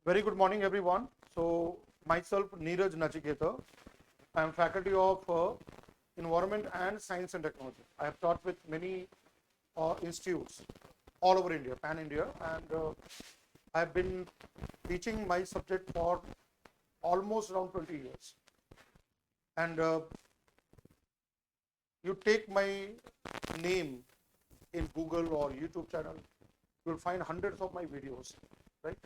Very good morning, everyone. So, myself, Neeraj Nachiketa. I am faculty of Environment and Science and Technology. I have taught with many institutes all over India, pan India, and I have been teaching my subject for almost around 20 years. And you take my name in Google or YouTube channel, you will find hundreds of my videos, right?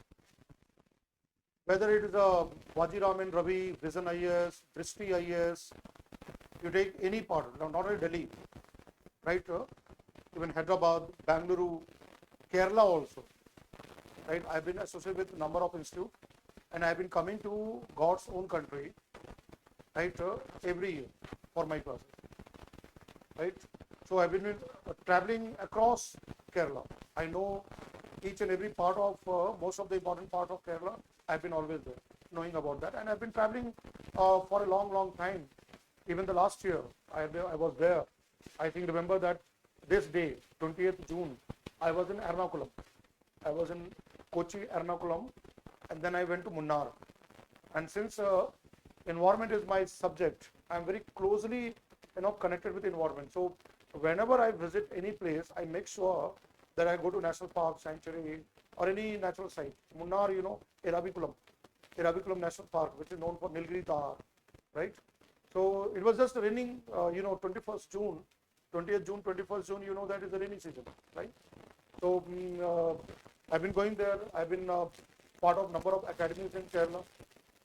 Whether it is a Vajiraman Ravi, Vision IAS, Drishti IAS, you take any part, not only Delhi, right? Even Hyderabad, Bangalore, Kerala also, right? I've been associated with a number of institutes, and I've been coming to God's own country, right? Every year for my classes, right? So I've been traveling across Kerala. I know each and every part of most of the important part of Kerala. I've been always there, knowing about that, and I've been traveling for a long time. Even the last year, I was there. I think remember that this day, 20th June, I was in Ernakulam. I was in Kochi, Ernakulam, and then I went to Munnar. And since environment is my subject, I'm very closely, connected with environment. So whenever I visit any place, I make sure that I go to national park, sanctuary, or any natural site. Munnar, Erabikulam National Park, which is known for Nilgiri Tar, right? So it was just raining, 21st June, 20th June, 21st June, that is the rainy season, right? So I've been going there. I've been part of number of academies in Kerala,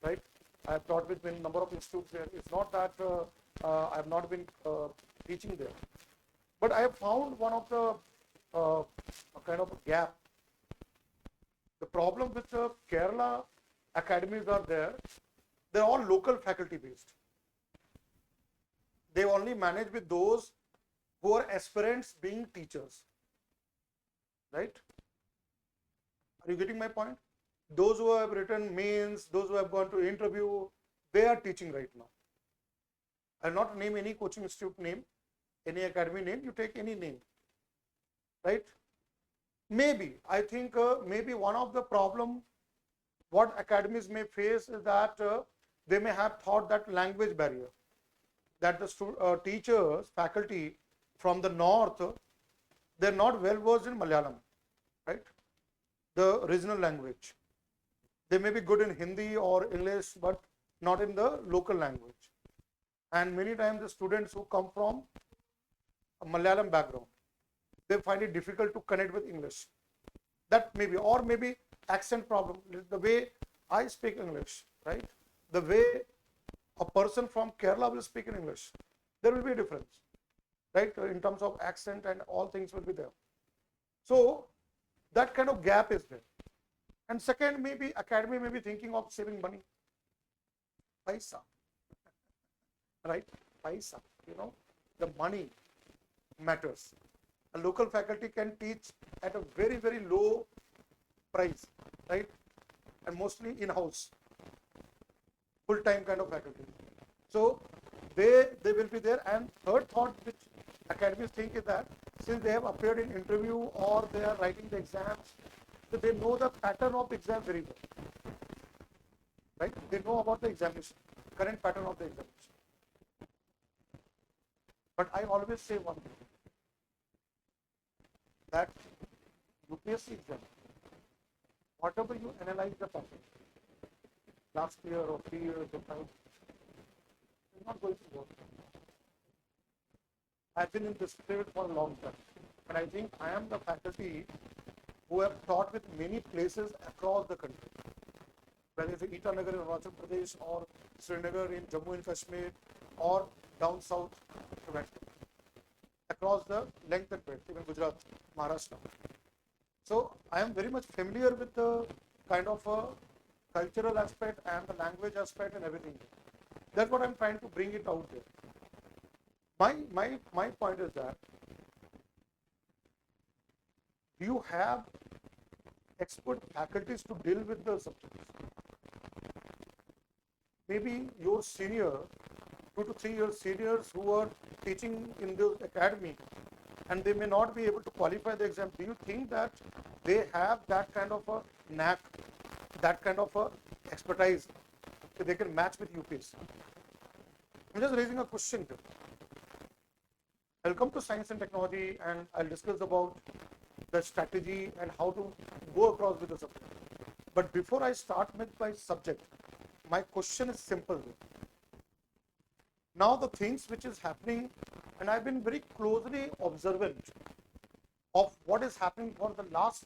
right? I have taught with a number of institutes there. It's not that I have not been teaching there, but I have found one of the kind of a gap. The problem with the Kerala academies are there, they're all local faculty based. They only manage with those who are aspirants being teachers, right? Are you getting my point? Those who have written mains, those who have gone to interview, they are teaching right now. I'll not name any coaching institute name, any academy name, you take any name, right? Maybe, I think maybe one of the problem what academies may face is that they may have thought that language barrier, that the teachers, faculty from the north, they're not well versed in Malayalam, right? The regional language. They may be good in Hindi or English, but not in the local language. And many times the students who come from a Malayalam background, they find it difficult to connect with English. That may be, or maybe accent problem, the way I speak English, right? The way a person from Kerala will speak in English, there will be a difference, right? In terms of accent and all things will be there. So that kind of gap is there. And second, maybe academy may be thinking of saving money. Paisa, right? Paisa, the money matters. A local faculty can teach at a very low price, right? And mostly in-house, full-time kind of faculty. So they will be there. And third thought which academies think is that since they have appeared in interview or they are writing the exams, so they know the pattern of the exam very well, right? They know about the examination, current pattern of the examination. But I always say one thing, that UPSC exam, whatever you analyze the pattern, last year or 3 years or 5, it's not going to work. I've been in this field for a long time, and I think I am the faculty who have taught with many places across the country, whether it's Itanagar in Arunachal Pradesh or Srinagar in Jammu and Kashmir or down south to West, across the length and breadth, even Gujarat, Maharashtra. So I am very much familiar with the kind of cultural aspect and the language aspect and everything. That's what I'm trying to bring it out there. My point is that you have expert faculties to deal with the subjects. Maybe your senior, 2 to 3 years seniors who are teaching in the academy, and they may not be able to qualify the exam. Do you think that they have that kind of a knack that kind of expertise that they can match with UPSC. I'm just raising a question here. I'll come to science and technology and I'll discuss about the strategy and how to go across with the subject. But before I start with my subject, my question is simple. Now the things which is happening, and I've been very closely observant of what is happening for the last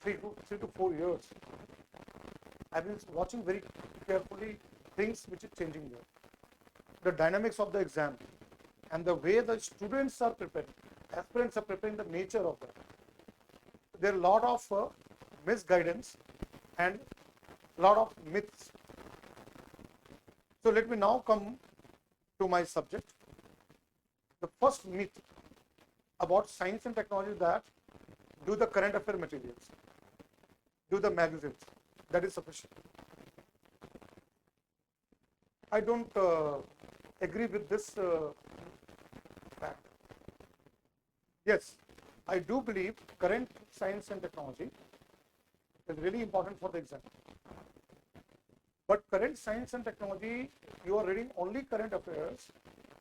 3 to 4 years. I've been watching very carefully things which is changing there. The dynamics of the exam and the way the students are preparing, aspirants are preparing, the nature of that. There are a lot of misguidance and a lot of myths. So let me now come to my subject. The first myth about science and technology is that do the current affair materials, do the magazines, that is sufficient. I don't agree with this fact. Yes, I do believe current science and technology is really important for the exam. But current science and technology, you are reading only current affairs,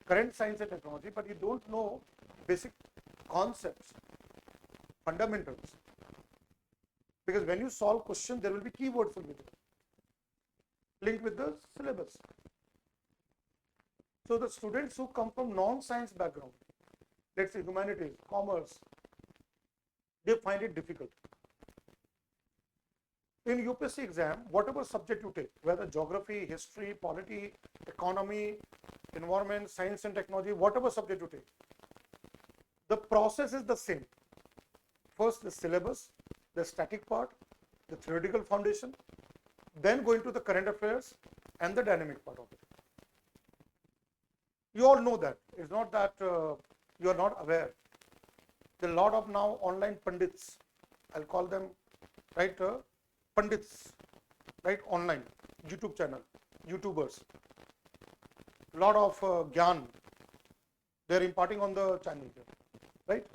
current science and technology, but you don't know basic concepts, fundamentals. Because when you solve questions, there will be keywords will be there, linked with the syllabus. So the students who come from non-science background, let's say humanities, commerce, they find it difficult. In UPSC exam, whatever subject you take, whether geography, history, polity, economy, environment, science and technology, whatever subject you take, the process is the same. First the syllabus, the static part, the theoretical foundation, then go into the current affairs and the dynamic part of it. You all know that. It's not that you are not aware. There are a lot of now online pundits, I'll call them, right, pundits, right, online, YouTube channel, YouTubers. A lot of gyan they're imparting on the channel here, right?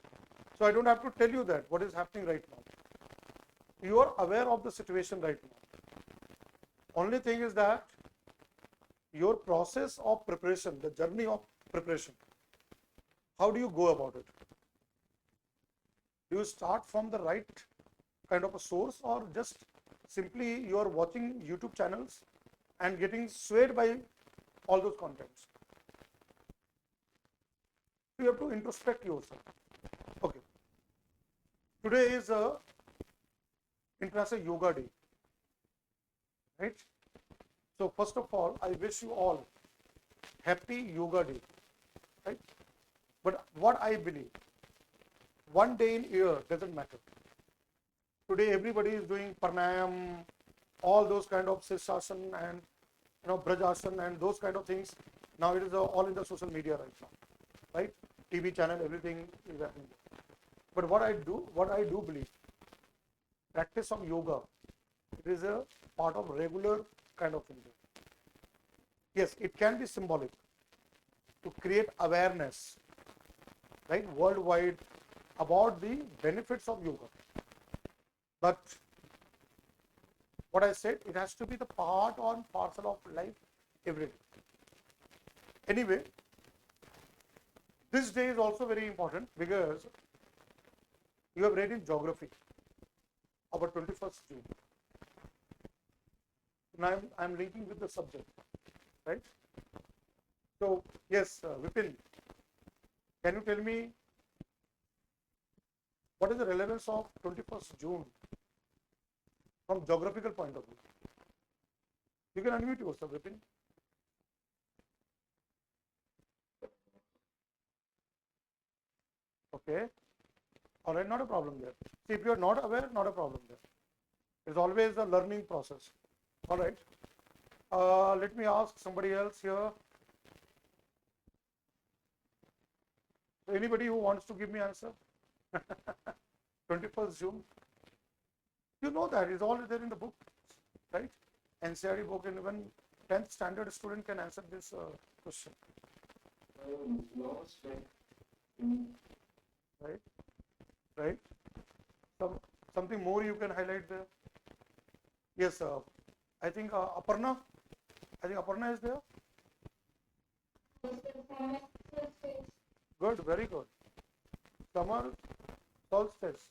So I don't have to tell you that what is happening right now. You are aware of the situation right now. Only thing is that your process of preparation, the journey of preparation, how do you go about it? Do you start from the right kind of a source, or just simply you are watching YouTube channels and getting swayed by all those contents? You have to introspect yourself. Okay. Today is a International Yoga Day, right? So first of all, I wish you all happy Yoga Day, right? But what I believe, one day in year doesn't matter. Today everybody is doing pranayam, all those kind of sirsasana and brajasana and those kind of things. Now it is all in the social media right now, right? TV channel, everything is happening. But what I do believe, practice of yoga, it is a part of regular kind of thing. Yes, it can be symbolic to create awareness, right, worldwide about the benefits of yoga. But what I said, it has to be the part or parcel of life every day. Anyway, this day is also very important because you have read in geography about 21st June. Now I'm linking with the subject, right? So yes, Vipin, can you tell me what is the relevance of 21st June from geographical point of view? You can unmute yourself, Vipin. Okay. All right, not a problem there. See, if you are not aware, not a problem there. It's always a learning process. All right. Let me ask somebody else here. Anybody who wants to give me answer? 21st June. You know that it's all there in the book, right? NCERT book, and even 10th standard student can answer this question. Right? Right? Something more you can highlight there? Yes, I think Aparna. I think Aparna is there. Good, very good. Summer solstice.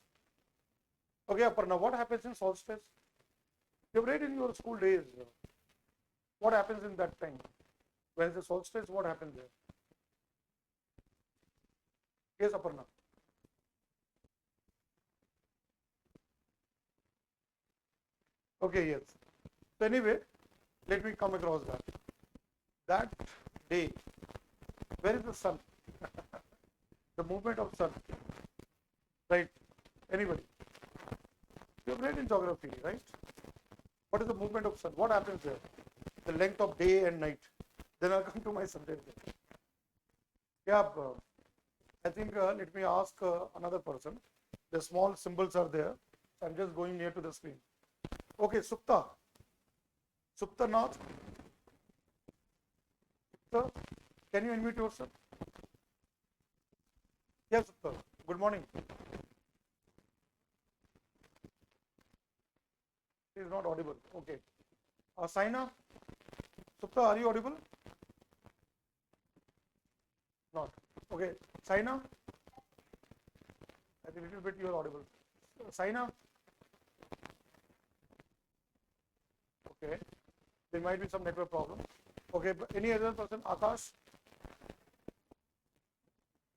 Okay, Aparna, what happens in solstice? You've read in your school days. What happens in that time? When it's the solstice, what happens there? Yes, Aparna. Okay, yes. So anyway, let me come across that. That day, where is the sun? The movement of sun. Right? Anybody? You have read in geography, right? What is the movement of sun? What happens there? The length of day and night. Then I'll come to my subject. Yeah, I think let me ask another person. The small symbols are there. So I'm just going near to the screen. Okay, Supta. Supta Nath. Supta, can you unmute yourself? Yes, Supta. Good morning. He is not audible. Okay. Saina. Supta, are you audible? Not. Okay. Saina. I think a little bit you are audible. Saina. Okay. There might be some network problem. Okay. But any other person? Akash.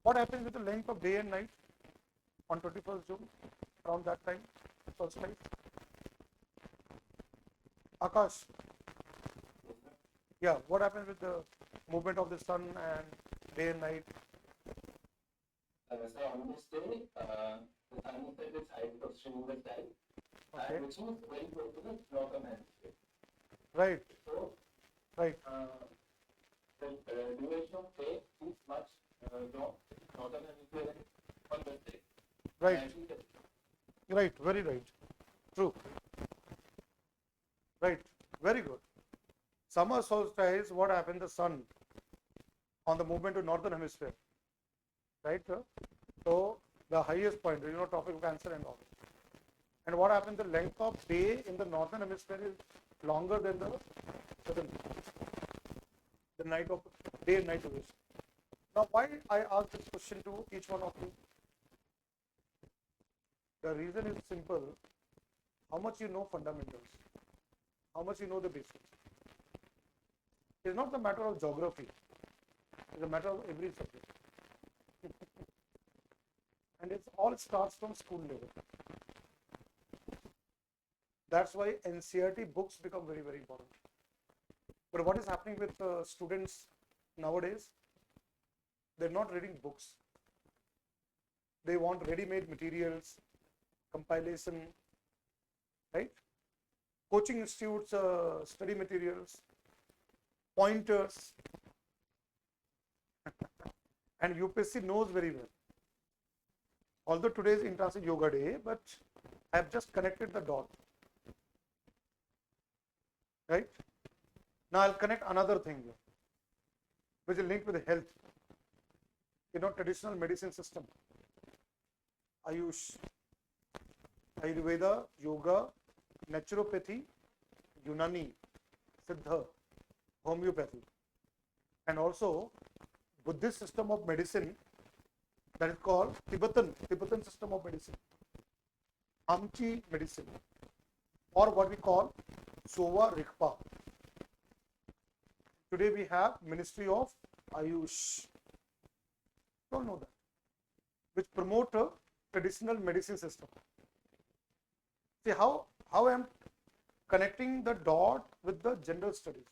What happens with the length of day and night on 21st June? Around that time, solstice. Akash. Yeah. What happens with the movement of the sun and day and night? So on this day, the sun is at its height of the sky, Okay. which is very close to the northern hemisphere. Right. So, Right. the duration of day is much long, northern hemisphere on this day. Right. And Right. Very right. True. Right. Very good. Summer solstice, what happened? The sun on the movement to northern hemisphere. Right? So the highest point, topic of Cancer and all. And what happened? The length of day in the northern hemisphere is longer than the southern. The night of day and night duration. Now, why I ask this question to each one of you? The reason is simple. How much you know fundamentals? How much you know the basics? It's not the matter of geography. It's a matter of every subject. And it all starts from school level. That's why NCERT books become very, very important. But what is happening with students nowadays? They're not reading books. They want ready-made materials, compilation, right? Coaching institutes, study materials, pointers. And UPSC knows very well. Although today is International Yoga Day, but I have just connected the dot. Right? Now I'll connect another thing here, which is linked with health. Traditional medicine system. Ayush, Ayurveda, Yoga, Naturopathy, Unani, Siddha, Homeopathy. And also Buddhist system of medicine that is called Tibetan system of medicine. Amchi medicine, or what we call Sowa Rigpa. Today we have Ministry of Ayush. Don't know that. Which promote a traditional medicine system. See how I am connecting the dot with the general studies.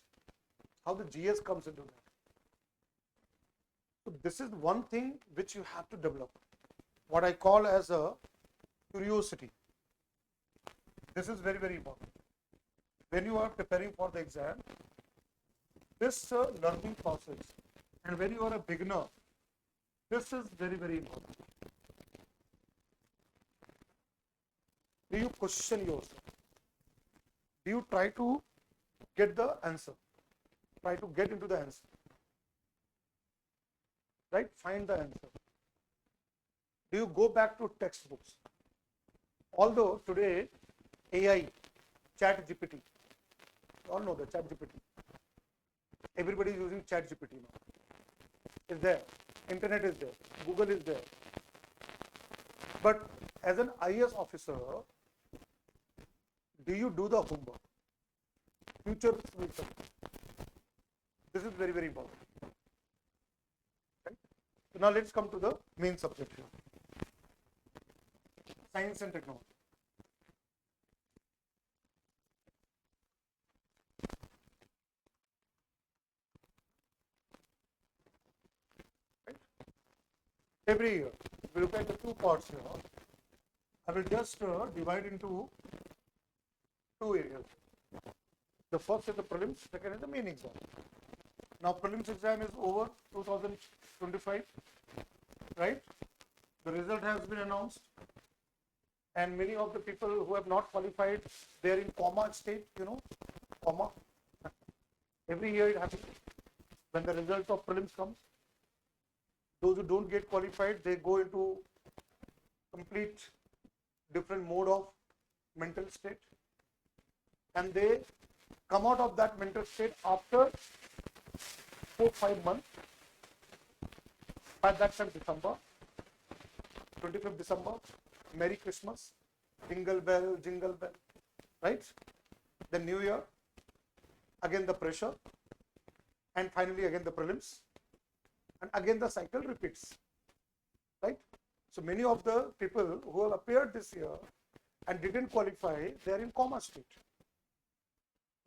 How the GS comes into that. So this is one thing which you have to develop. What I call as a curiosity. This is very, very important. When you are preparing for the exam, this learning process, and when you are a beginner, this is very, very important. Do you question yourself? Do you try to get the answer? Try to get into the answer. Right? Find the answer. Do you go back to textbooks? Although today AI, Chat GPT, You all know the ChatGPT. Everybody is using ChatGPT now. It's there. Internet is there. Google is there. But as an IAS officer, do you do the homework? Future will come. This is very, very important. Right? So now let's come to the main subject here. Science and technology. Right? Every year, if we look at the two parts here, I will just divide into two areas. The first is the prelims, second is the main exam. Now prelims exam is over 2025, right? The result has been announced, and many of the people who have not qualified, they are in coma state, coma. Every year it happens when the result of prelims comes. Those who don't get qualified, they go into complete different mode of mental state, and they come out of that mental state after 4-5 months. By that time, December, 25th December, Merry Christmas, jingle bell, right? The New Year, again the pressure, and finally again the prelims, and again the cycle repeats, right? So many of the people who have appeared this year and didn't qualify, they are in coma state.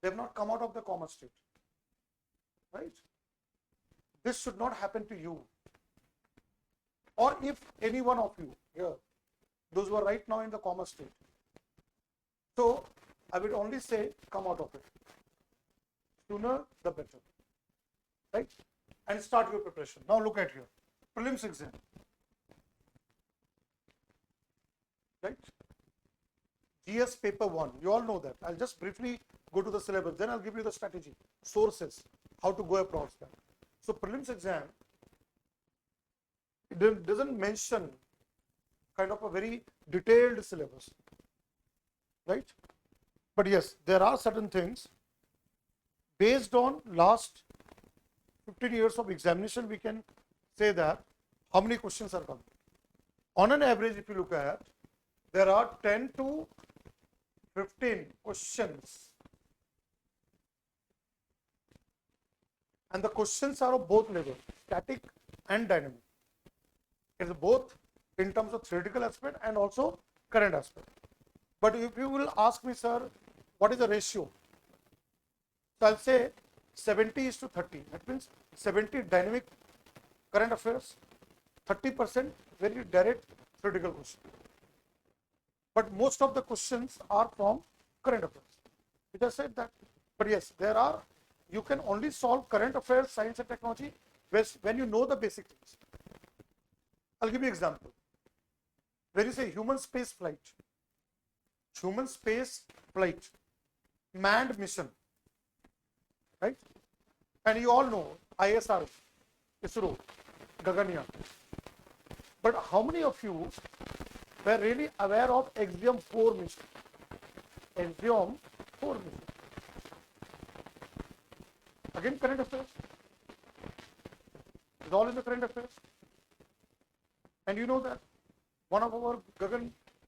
They have not come out of the coma state, right? This should not happen to you. Or if any one of you here, those who are right now in the coma state. So I would only say, come out of it. Sooner the better, right? And start your preparation. Now look at here, prelims exam, right? GS paper 1, you all know that. I'll just briefly go to the syllabus, then I'll give you the strategy, sources, how to go across that. So prelims exam, it doesn't mention kind of a very detailed syllabus, right? But yes, there are certain things based on last 15 years of examination, we can say that how many questions are coming. On an average, if you look at, there are 10 to 15 questions, and the questions are of both levels, static and dynamic. It's both in terms of theoretical aspect and also current aspect. But if you will ask me, sir, what is the ratio? So I'll say 70:30. That means 70 dynamic current affairs, 30% very direct theoretical question. But most of the questions are from current affairs. We just said that. But yes, you can only solve current affairs, science and technology when you know the basic things. I'll give you an example. When you say human space flight, manned mission, right? And you all know ISR, ISRO, Gaganyaan. But how many of you were really aware of Axiom 4 mission? Axiom 4 mission. Again, current affairs. It's all in the current affairs. And you know that one of our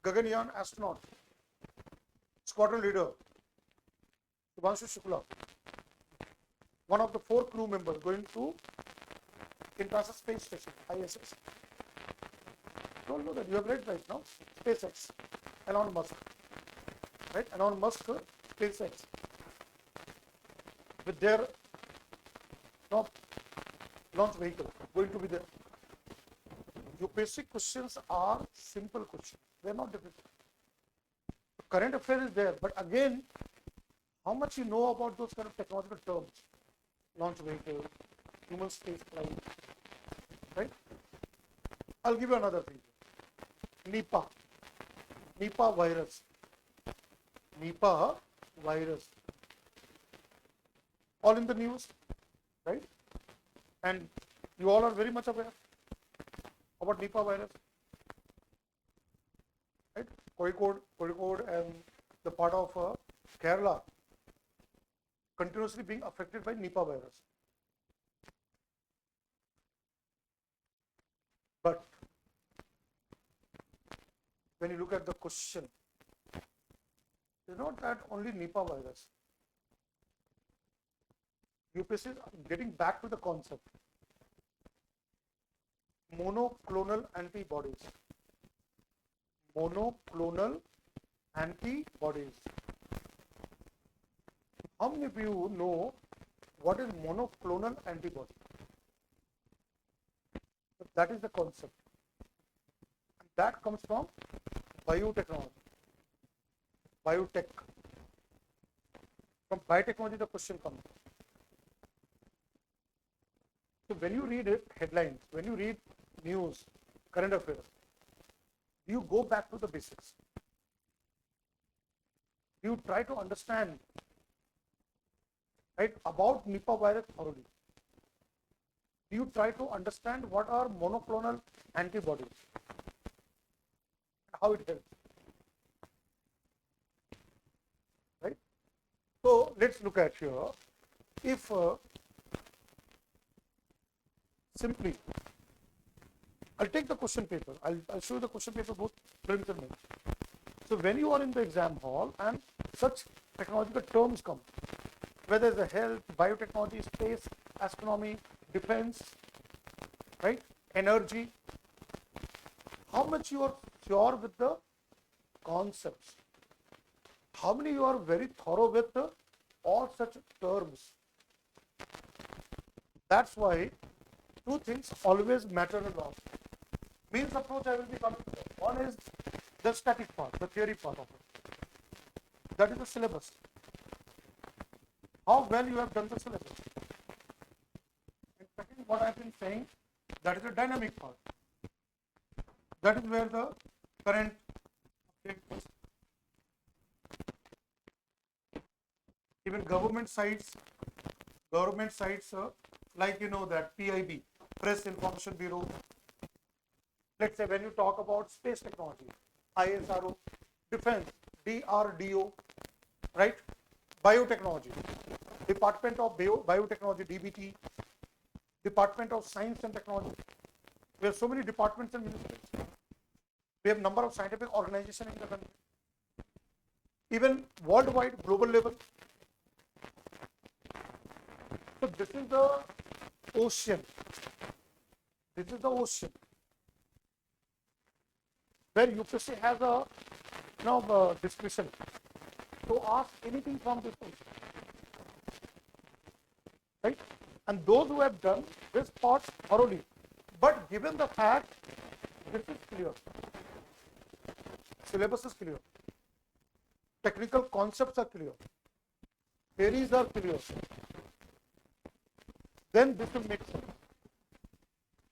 Gaganyaan astronaut, squadron leader, Subhanshu Shukla, one of the 4 crew members going to International Space Station, ISS. You all know that. You have read right now. SpaceX, Elon Musk, right? Elon Musk, SpaceX, with their launch vehicle going to be there. UPSC questions are simple questions. They are not difficult. Current affairs is there, but again, how much you know about those kind of technological terms? Launch vehicle, human space flight, right? I'll give you another thing. Nipah virus. All in the news, right? And you all are very much aware about Nipah virus, right? Kozhikode and the part of Kerala, continuously being affected by Nipah virus. But when you look at the question, it's not that only Nipah virus. UPSC is getting back to the concept. Monoclonal antibodies. Monoclonal antibodies. How many of you know what is monoclonal antibody? That is the concept. That comes from biotechnology. Biotech. From biotechnology, the question comes. So when you read it, headlines, when you read news, current affairs, you go back to the basics. You try to understand, right, about Nipah virus thoroughly. You try to understand what are monoclonal antibodies and how it helps. Right? So let's look at here. If simply, I'll take the question paper. I'll show you the question paper both prelims and mains. So when you are in the exam hall and such technological terms come, whether it's a health, biotechnology, space, astronomy, defense, right, energy, how much you are sure with the concepts? How many you are very thorough with all such terms? That's why two things always matter a lot. Means approach I will be coming to. One is the static part, the theory part of it. That is the syllabus. How well you have done the syllabus. And second, what I have been saying, that is the dynamic part. That is where the current affairs, even government sites like that PIB, Press Information Bureau. Let's say when you talk about space technology, ISRO, defense, DRDO, right? Biotechnology, Department of Biotechnology, DBT, Department of Science and Technology. We have so many departments and ministries. We have number of scientific organizations in the country. Even worldwide, global level. So this is the ocean. This is the ocean where UPSC has a discretion to ask anything from this ocean, right? And those who have done this part thoroughly, but given the fact this is clear, syllabus is clear, technical concepts are clear, theories are clear, then this will make sense.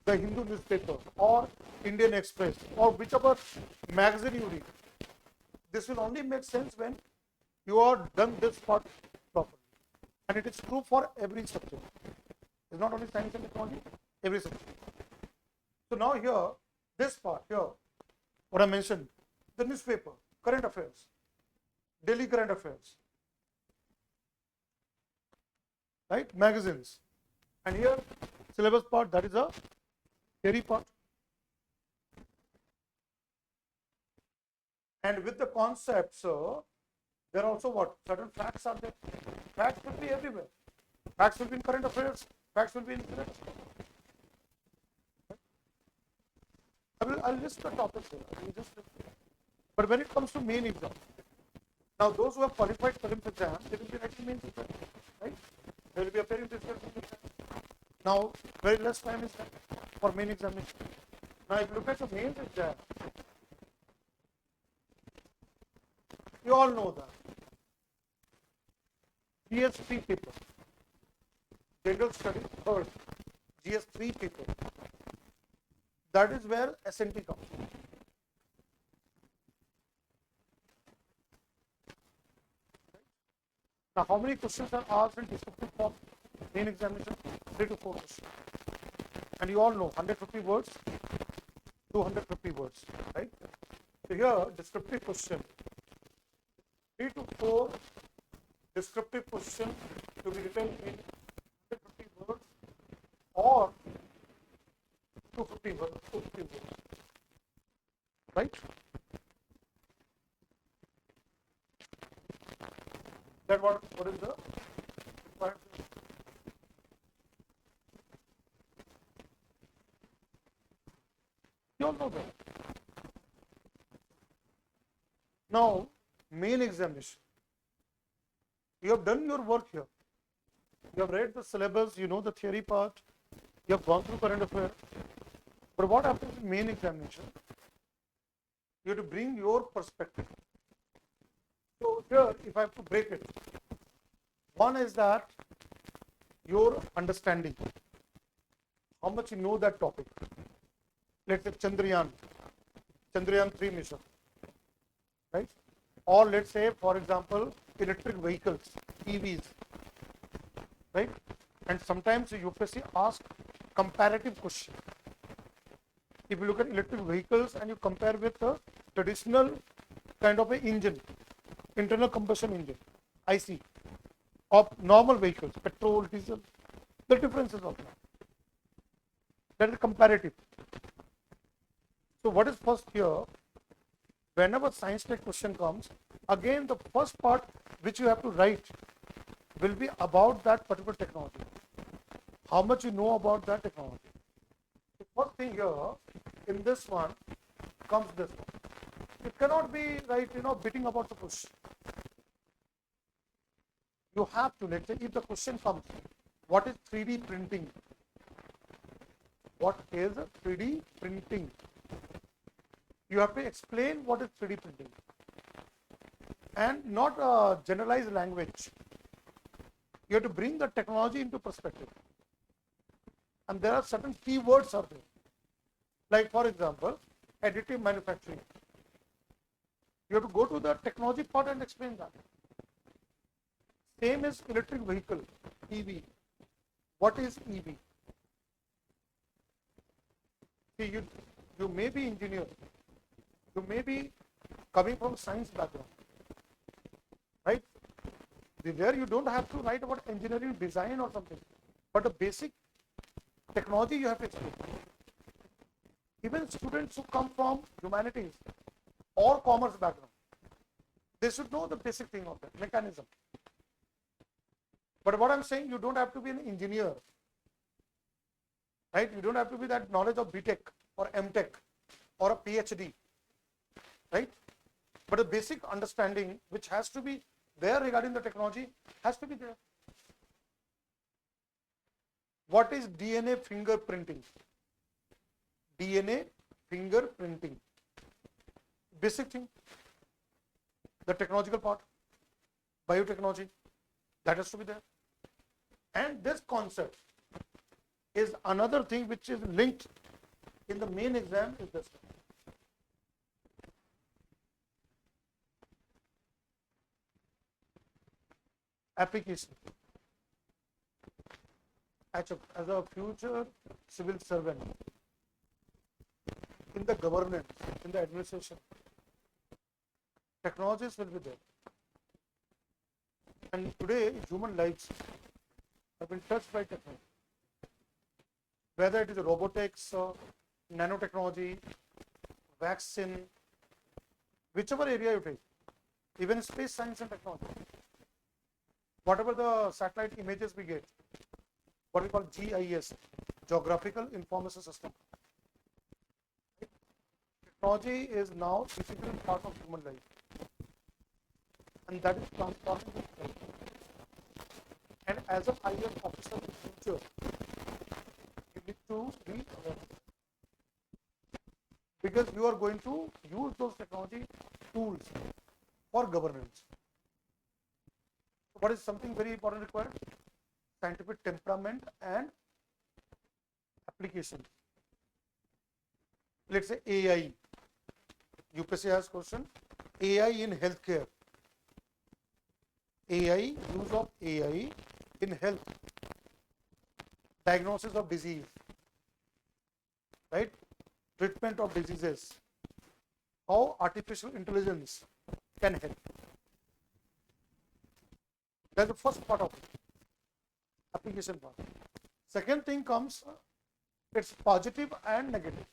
The Hindu newspaper or Indian Express or whichever magazine you read, this will only make sense when you are done this part properly. And it is true for every subject. It's not only science and technology, every subject. So now here, this part here, what I mentioned, the newspaper, current affairs, daily current affairs, right, magazines. And here, syllabus part, that is a theory part. And with the concepts, there are also what? Certain facts are there. Facts will be everywhere. Facts will be in current affairs. Facts will be in syllabus. I'll list the topics here. But when it comes to main exam, now those who have qualified prelims exam, they will be writing main exam, right? They will be appearing this exam. Now, very less time is left for main examination. Now, if you look at the main exam, you all know that. GS3 paper, General Studies first, GS3 paper. That is where SNT comes. Now, how many questions are asked in descriptive form? Main examination, 3 to 4 questions. And you all know 150 words, 250 words, right? So here, descriptive question, 3 to 4 descriptive question to be written in 150 words or 250 words, 250 words. Right? That what is the required? You all know that. Now, main examination. You have done your work here. You have read the syllabus, you know the theory part, you have gone through current affairs. But what happens in main examination? You have to bring your perspective. So here, if I have to break it, one is that your understanding, how much you know that topic. Let's say Chandrayaan 3 mission, right? Or let's say, for example, electric vehicles, EVs, right? And sometimes UPSC asks comparative question. If you look at electric vehicles and you compare with a traditional kind of an engine, internal combustion engine, IC, of normal vehicles, petrol, diesel, the differences of that. That is comparative. So what is first here? Whenever science tech question comes, again the first part which you have to write will be about that particular technology. How much you know about that technology. The first thing here in this one comes this one. It cannot be right, beating about the question. You have to, let's say, if the question comes, what is 3D printing? What is 3D printing? You have to explain what is 3D printing and not a generalized language. You have to bring the technology into perspective. And there are certain keywords out there. Like, for example, additive manufacturing. You have to go to the technology part and explain that. Same is electric vehicle, EV. What is EV? See, you may be engineer. You may be coming from science background, right? There you don't have to write about engineering design or something, but the basic technology you have to explain. Even students who come from humanities or commerce background, they should know the basic thing of that mechanism. But what I'm saying, you don't have to be an engineer, right? You don't have to be that knowledge of BTech or MTech or a PhD, right? But a basic understanding which has to be there regarding the technology has to be there. What is DNA fingerprinting? DNA fingerprinting. Basic thing. The technological part, biotechnology, that has to be there. And this concept is another thing which is linked in the main exam is this one. Application. As a future civil servant, in the governance, in the administration, technologies will be there. And today, human lives have been touched by technology. Whether it is robotics, nanotechnology, vaccine, whichever area you take, even space science and technology, whatever the satellite images we get, what we call GIS, Geographical Information System. Technology is now a integral part of human life, and that is transforming the life. And as an IAS officer in the future, you need to be aware, because you are going to use those technology tools for governance. What is something very important required? Scientific temperament and application. Let's say AI. UPSC has question, AI in healthcare. AI, use of AI in health. Diagnosis of disease, right? Treatment of diseases. How artificial intelligence can help. That's the first part of it. application part. Second thing comes, it's positive and negative.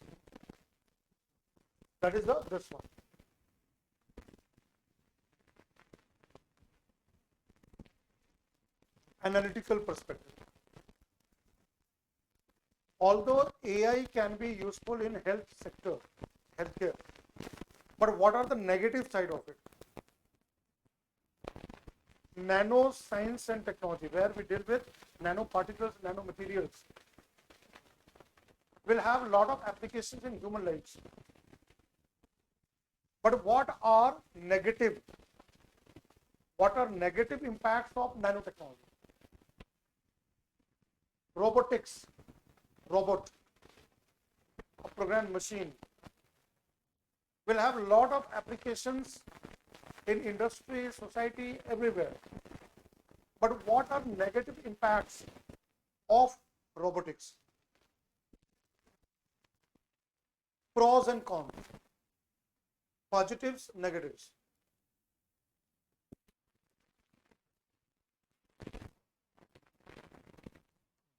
That is this one. Analytical perspective. Although AI can be useful in healthcare, but what are the negative side of it? Nano science and technology, where we deal with nanoparticles, nanomaterials, will have a lot of applications in human lives. But what are negative impacts of nanotechnology? Robotics, robot, a programmed machine, will have a lot of applications in industry, society, everywhere. But what are negative impacts of robotics? Pros and cons, positives, negatives.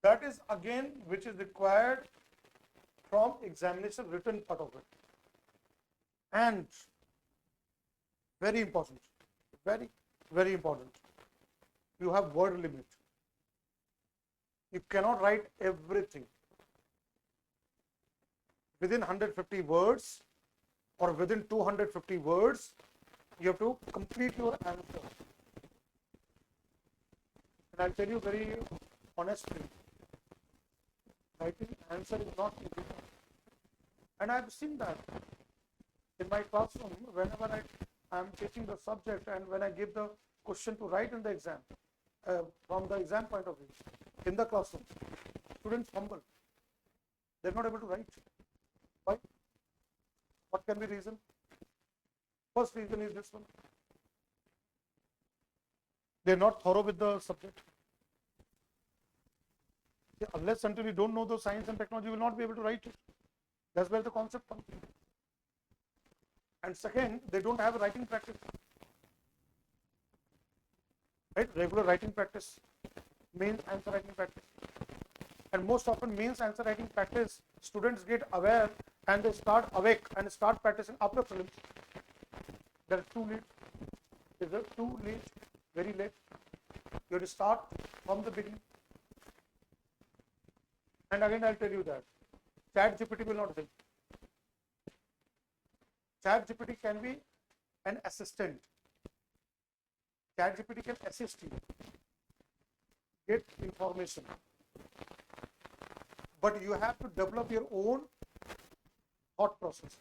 That is again which is required from examination written part of it. And very important, very important, you have word limit. You cannot write everything within 150 words or within 250 words. You have to complete your answer. And I'll tell you very honestly, writing answer is not easy. And I've seen that in my classroom whenever I am teaching the subject and when I give the question to write in the exam, from the exam point of view, in the classroom, students fumble. They're not able to write. Why? What can be reason? First reason is this one. They're not thorough with the subject. Unless until you don't know the science and technology, you will not be able to write it. That's where the concept comes. And second, they don't have a writing practice. Right? Regular writing practice, means answer writing practice. And most often means answer writing practice, students get aware and they start awake and start practicing after prelims. That's too late. Is it too late? Very late. You have to start from the beginning. And again, I'll tell you that ChatGPT will not help. ChatGPT can be an assistant. ChatGPT can assist you, get information. But you have to develop your own thought process.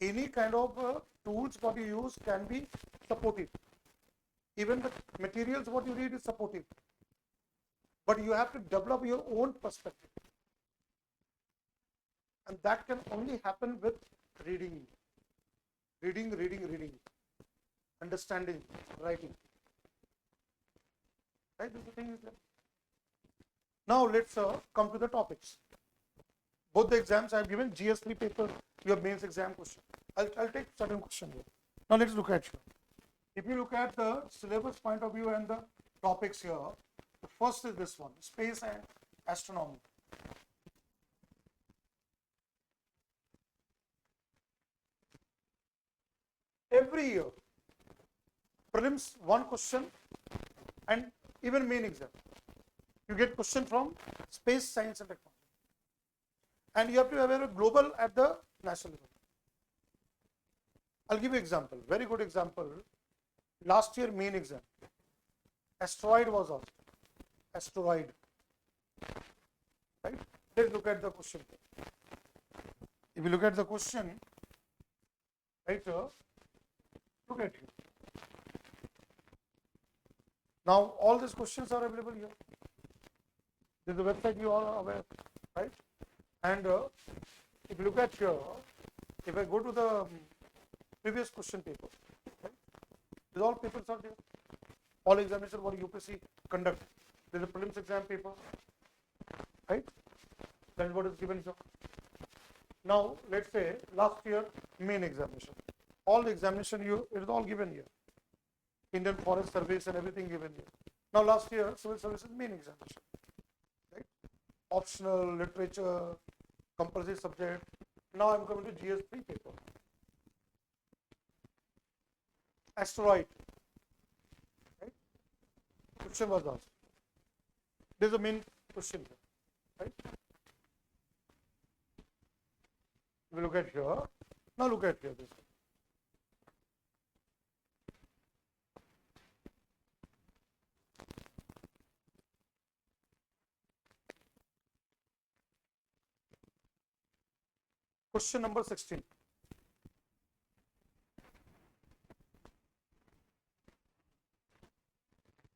Any kind of tools what you use can be supportive. Even the materials what you read is supportive. But you have to develop your own perspective. And that can only happen with reading. Reading. Understanding, writing. Right? This is the thing is there. Now let's come to the topics. Both the exams I have given, GS3 paper, your mains exam question. I'll take certain question here. Now let's look at here. If you look at the syllabus point of view and the topics here, the first is this one, space and astronomy. Every year, prelims one question and even main exam, you get question from space, science and technology. And you have to have a global at the national level. I'll give you example, very good example. Last year main exam, asteroid was asked. Asteroid. Right? Let's look at the question. If you look at the question, right, look at it. Now all these questions are available here. This is the website you all are aware, right? And if you look at here, if I go to the previous question paper, right? These all papers are there. All examinations what UPSC conduct. There is a prelims exam paper, right? That is what is given here. Now let's say last year main examination. All the examination it is all given here. Indian Forest Service and everything given here. Now last year, civil services main examination, right? Optional, literature, compulsory subject. Now I'm coming to GS3 paper. Asteroid, right? Question was asked. This is the main question here, right? We look at here. Now look at here. This. Question number 16.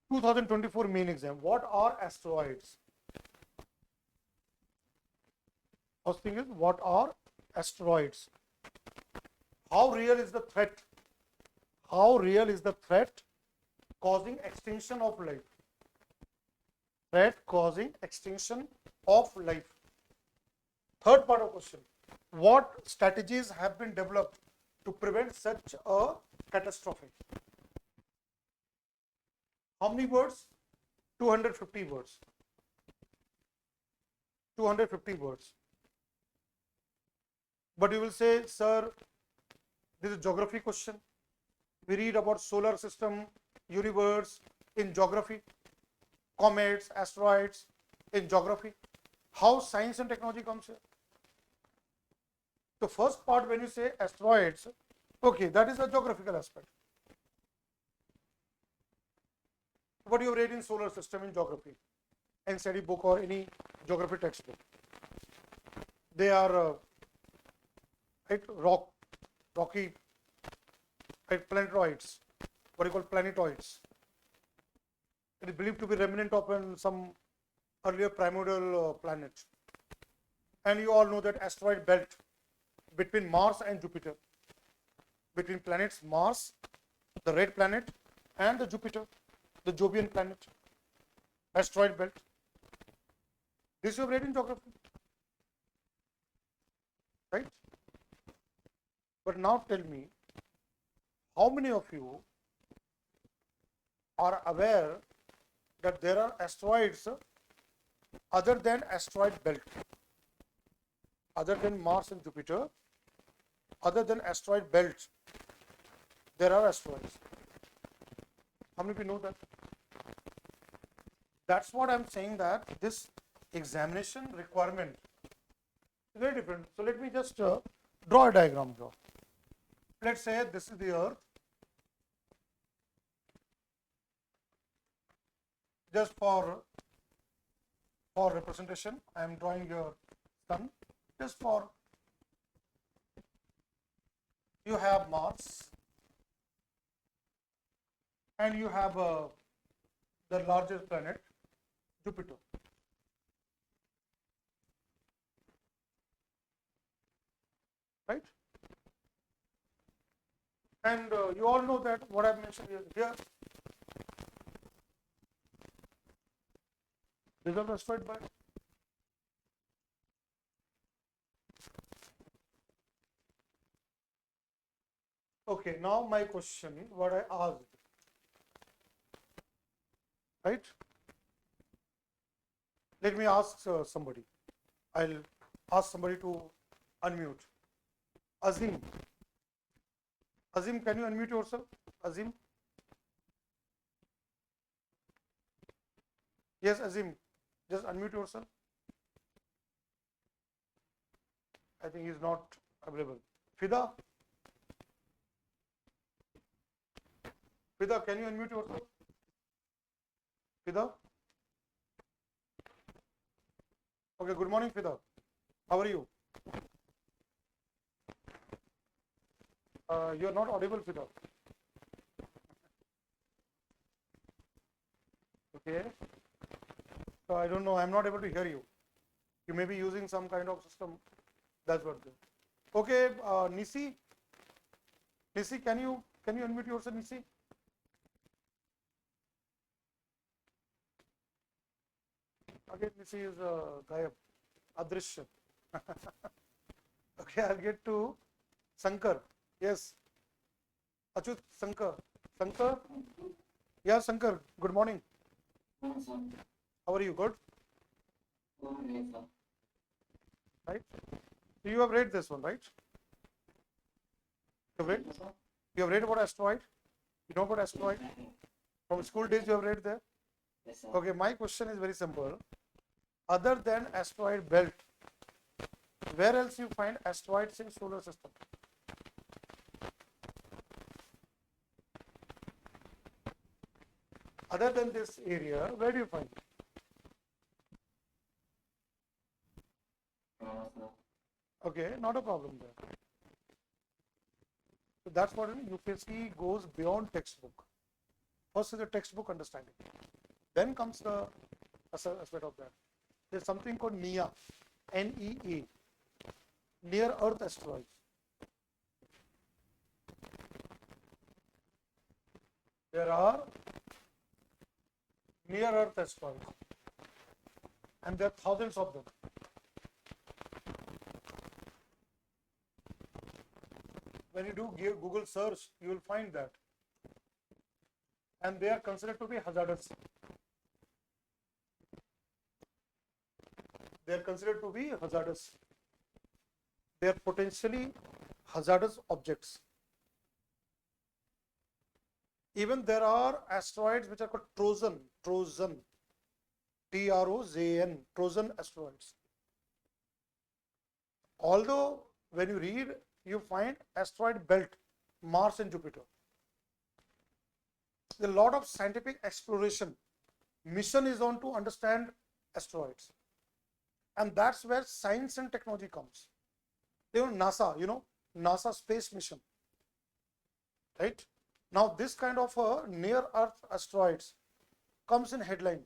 Two 2024 main exam. What are asteroids? First thing is, what are asteroids? How real is the threat? How real is the threat causing extinction of life? Threat causing extinction of life. Third part of question. What strategies have been developed to prevent such a catastrophe? How many words? 250 words. 250 words. But you will say, sir, this is a geography question. We read about solar system, universe in geography, comets, asteroids in geography. How science and technology comes here? The first part, when you say asteroids, okay, that is a geographical aspect. What you read in solar system in geography, NCERT book or any geography textbook. They are right, rocky, right, planetoids. What you call planetoids. It is believed to be remnant of some earlier primordial planet. And you all know that asteroid belt between Mars and Jupiter, between planets Mars, the red planet, and the Jupiter, the Jovian planet, asteroid belt. This you have read in geography, right? But now tell me, how many of you are aware that there are asteroids other than asteroid belt, other than Mars and Jupiter, other than asteroid belt, there are asteroids. How many of you know that? That's what I'm saying, that this examination requirement is very different. So let me just draw a diagram here. Let's say this is the Earth. Just for representation, I am drawing your sun. Just for, you have Mars and you have the largest planet, Jupiter. Right? And you all know that what I've mentioned here. These are the asteroid belt. Okay, now my question, what I asked, right? Let me ask somebody. I'll ask somebody to unmute. Azim. Azim, can you unmute yourself? Azim? Yes, Azim. Just unmute yourself. I think he's not available. Fida? Fida, can you unmute yourself? Fida? Okay, good morning, Fida. How are you? You are not audible, Fida. Okay. So I don't know, I'm not able to hear you. You may be using some kind of system. That's what. Okay, Nisi. Nisi, can you unmute yourself, Nisi? Again, Nisi is Gayab, Adrishya. Okay, I'll get to Sankar. Yes. Achut, Sankar. Shankar? Yeah, Shankar, good morning. How are you? Good? Right? So you have read this one, right? You have read? You have read about asteroid? You know about asteroid? From school days you have read there? Yes, sir. Okay, my question is very simple. Other than asteroid belt, where else you find asteroids in solar system? Other than this area, where do you find it? Sir. Okay, not a problem there. So that's what UPSC goes beyond textbook. First is the textbook understanding. Then comes the aspect of that. There's something called NEA, NEA, near Earth asteroids. There are near Earth asteroids, and there are thousands of them. When you do Google search, you will find that. And they are considered to be hazardous. They are considered to be hazardous. They are potentially hazardous objects. Even there are asteroids which are called Trojan, Trojan, Trojan, Trojan asteroids. Although when you read, you find asteroid belt, Mars and Jupiter. A lot of scientific exploration mission is on to understand asteroids, and that's where science and technology comes. NASA space mission, right? Now this kind of a near Earth asteroids comes in headline,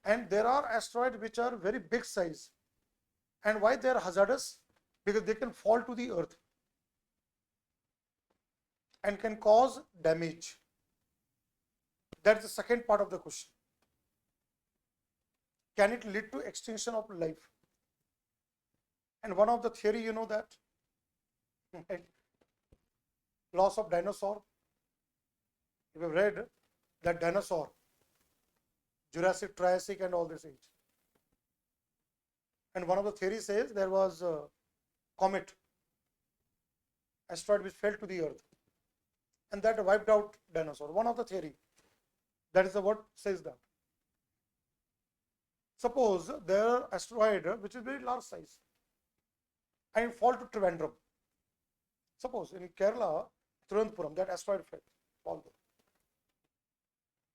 and there are asteroids which are very big size. And why they are hazardous? Because they can fall to the Earth and can cause damage. That's the second part of the question. Can it lead to extinction of life? And one of the theory, you know that, loss of dinosaur. You have read that dinosaur, Jurassic, Triassic, and all this age. And one of the theories says there was a comet, asteroid which fell to the Earth, and that wiped out dinosaur. One of the theory. That is the what says that. Suppose there are asteroid which is very large size and fall to Trivandrum. Suppose in Kerala, Thiruvananthapuram, that asteroid fall there.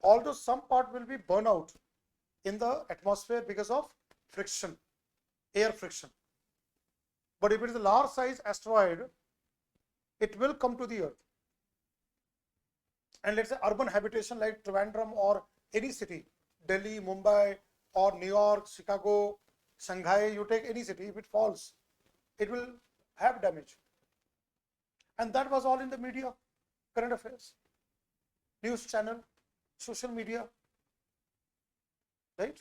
Although some part will be burned out in the atmosphere because of friction, air friction. But if it is a large size asteroid, it will come to the Earth. And let's say urban habitation like Trivandrum or any city, Delhi, Mumbai, or New York, Chicago, Shanghai, you take any city, if it falls, it will have damage. And that was all in the media, current affairs, news channel, social media, right?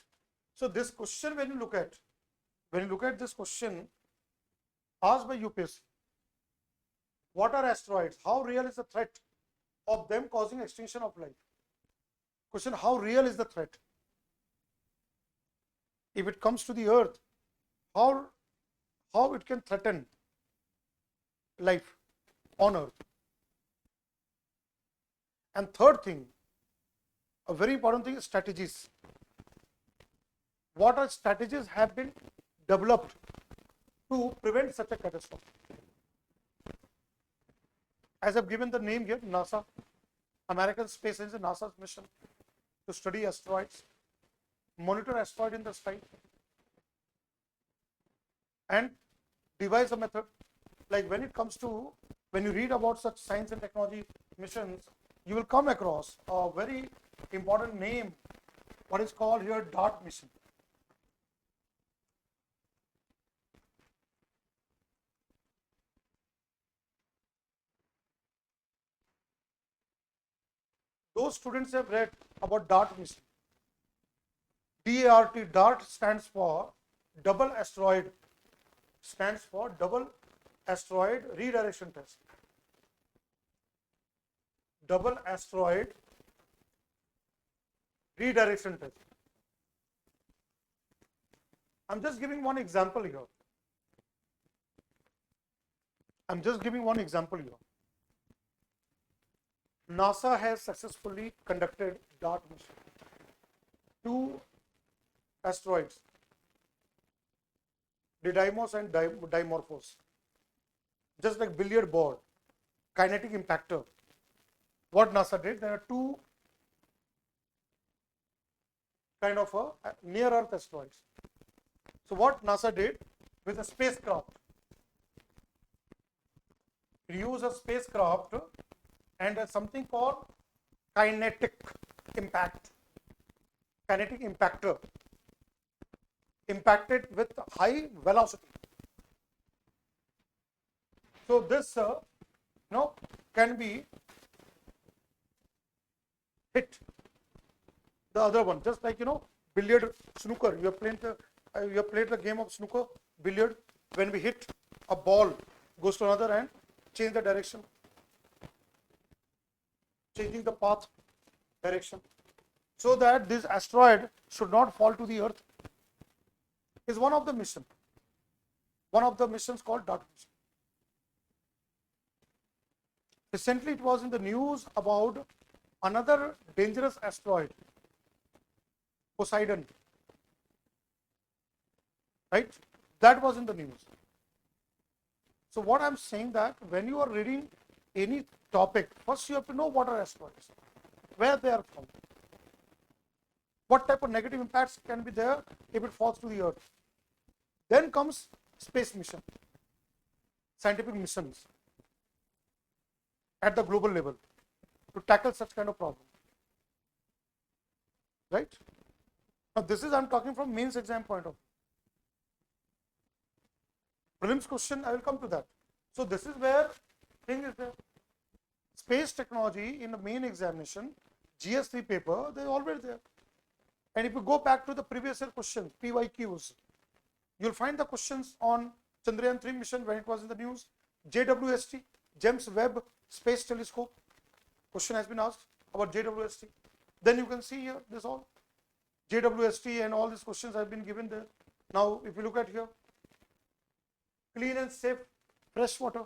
So this question, when you look at this question asked by UPSC, what are asteroids? How real is the threat of them causing extinction of life? Question, how real is the threat? If it comes to the Earth, how it can threaten life on Earth? And third thing, a very important thing is strategies. What are strategies have been developed to prevent such a catastrophe? As I've given the name here, NASA, American Space Agency, NASA's mission to study asteroids, monitor asteroid in the sky, and devise a method. Like when you read about such science and technology missions, you will come across a very important name, what is called here DART mission. Those students have read about DART mission. DART, DART stands for double asteroid redirection test. double asteroid redirection test. I'm just giving one example here. NASA has successfully conducted DART mission. 2 asteroids, Didymos and Dimorphos, just like billiard ball, kinetic impactor. What NASA did, there are 2 kind of a near Earth asteroids. So what NASA did with a spacecraft, it used a spacecraft and something called kinetic impactor, impacted with high velocity. So this can be hit the other one, just like billiard, snooker. You have played the game of snooker, billiard. When we hit a ball, goes to another and change the direction, changing the path, direction, so that this asteroid should not fall to the Earth, is one of the missions called DART mission. Recently, it was in the news about another dangerous asteroid, Poseidon, right? That was in the news. So what I'm saying, that when you are reading any topic, first you have to know what are asteroids, where they are from, what type of negative impacts can be there if it falls to the Earth. Then comes space mission, scientific missions at the global level to tackle such kind of problem, right? Now this is, I'm talking from mains exam point of view. Prelims question, I will come to that. So this is where thing is there. Space technology in the main examination, GS3 paper, they are already there. And if you go back to the previous year questions, PYQs, you'll find the questions on Chandrayaan 3 mission when it was in the news, JWST, James Webb Space Telescope, question has been asked about JWST. Then you can see here, this all, JWST and all these questions have been given there. Now, if you look at here, clean and safe fresh water.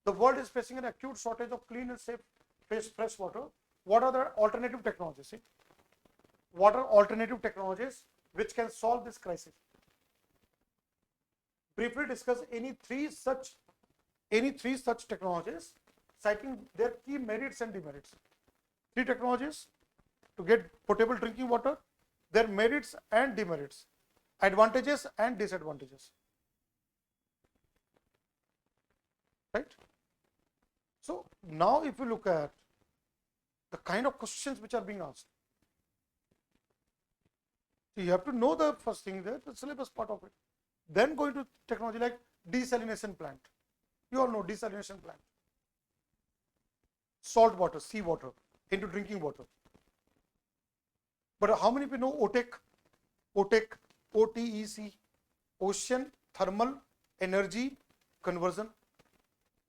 The world is facing an acute shortage of clean and safe fresh water. What are the alternative technologies? See? What are alternative technologies which can solve this crisis? Briefly discuss any three such technologies, citing their key merits and demerits. 3 technologies to get potable drinking water, their merits and demerits, advantages and disadvantages. Right? So now if you look at the kind of questions which are being asked, so you have to know the first thing there, the syllabus part of it. Then go into technology like desalination plant. You all know desalination plant. Salt water, sea water into drinking water. But how many people know OTEC? OTEC, OTEC, Ocean Thermal Energy Conversion,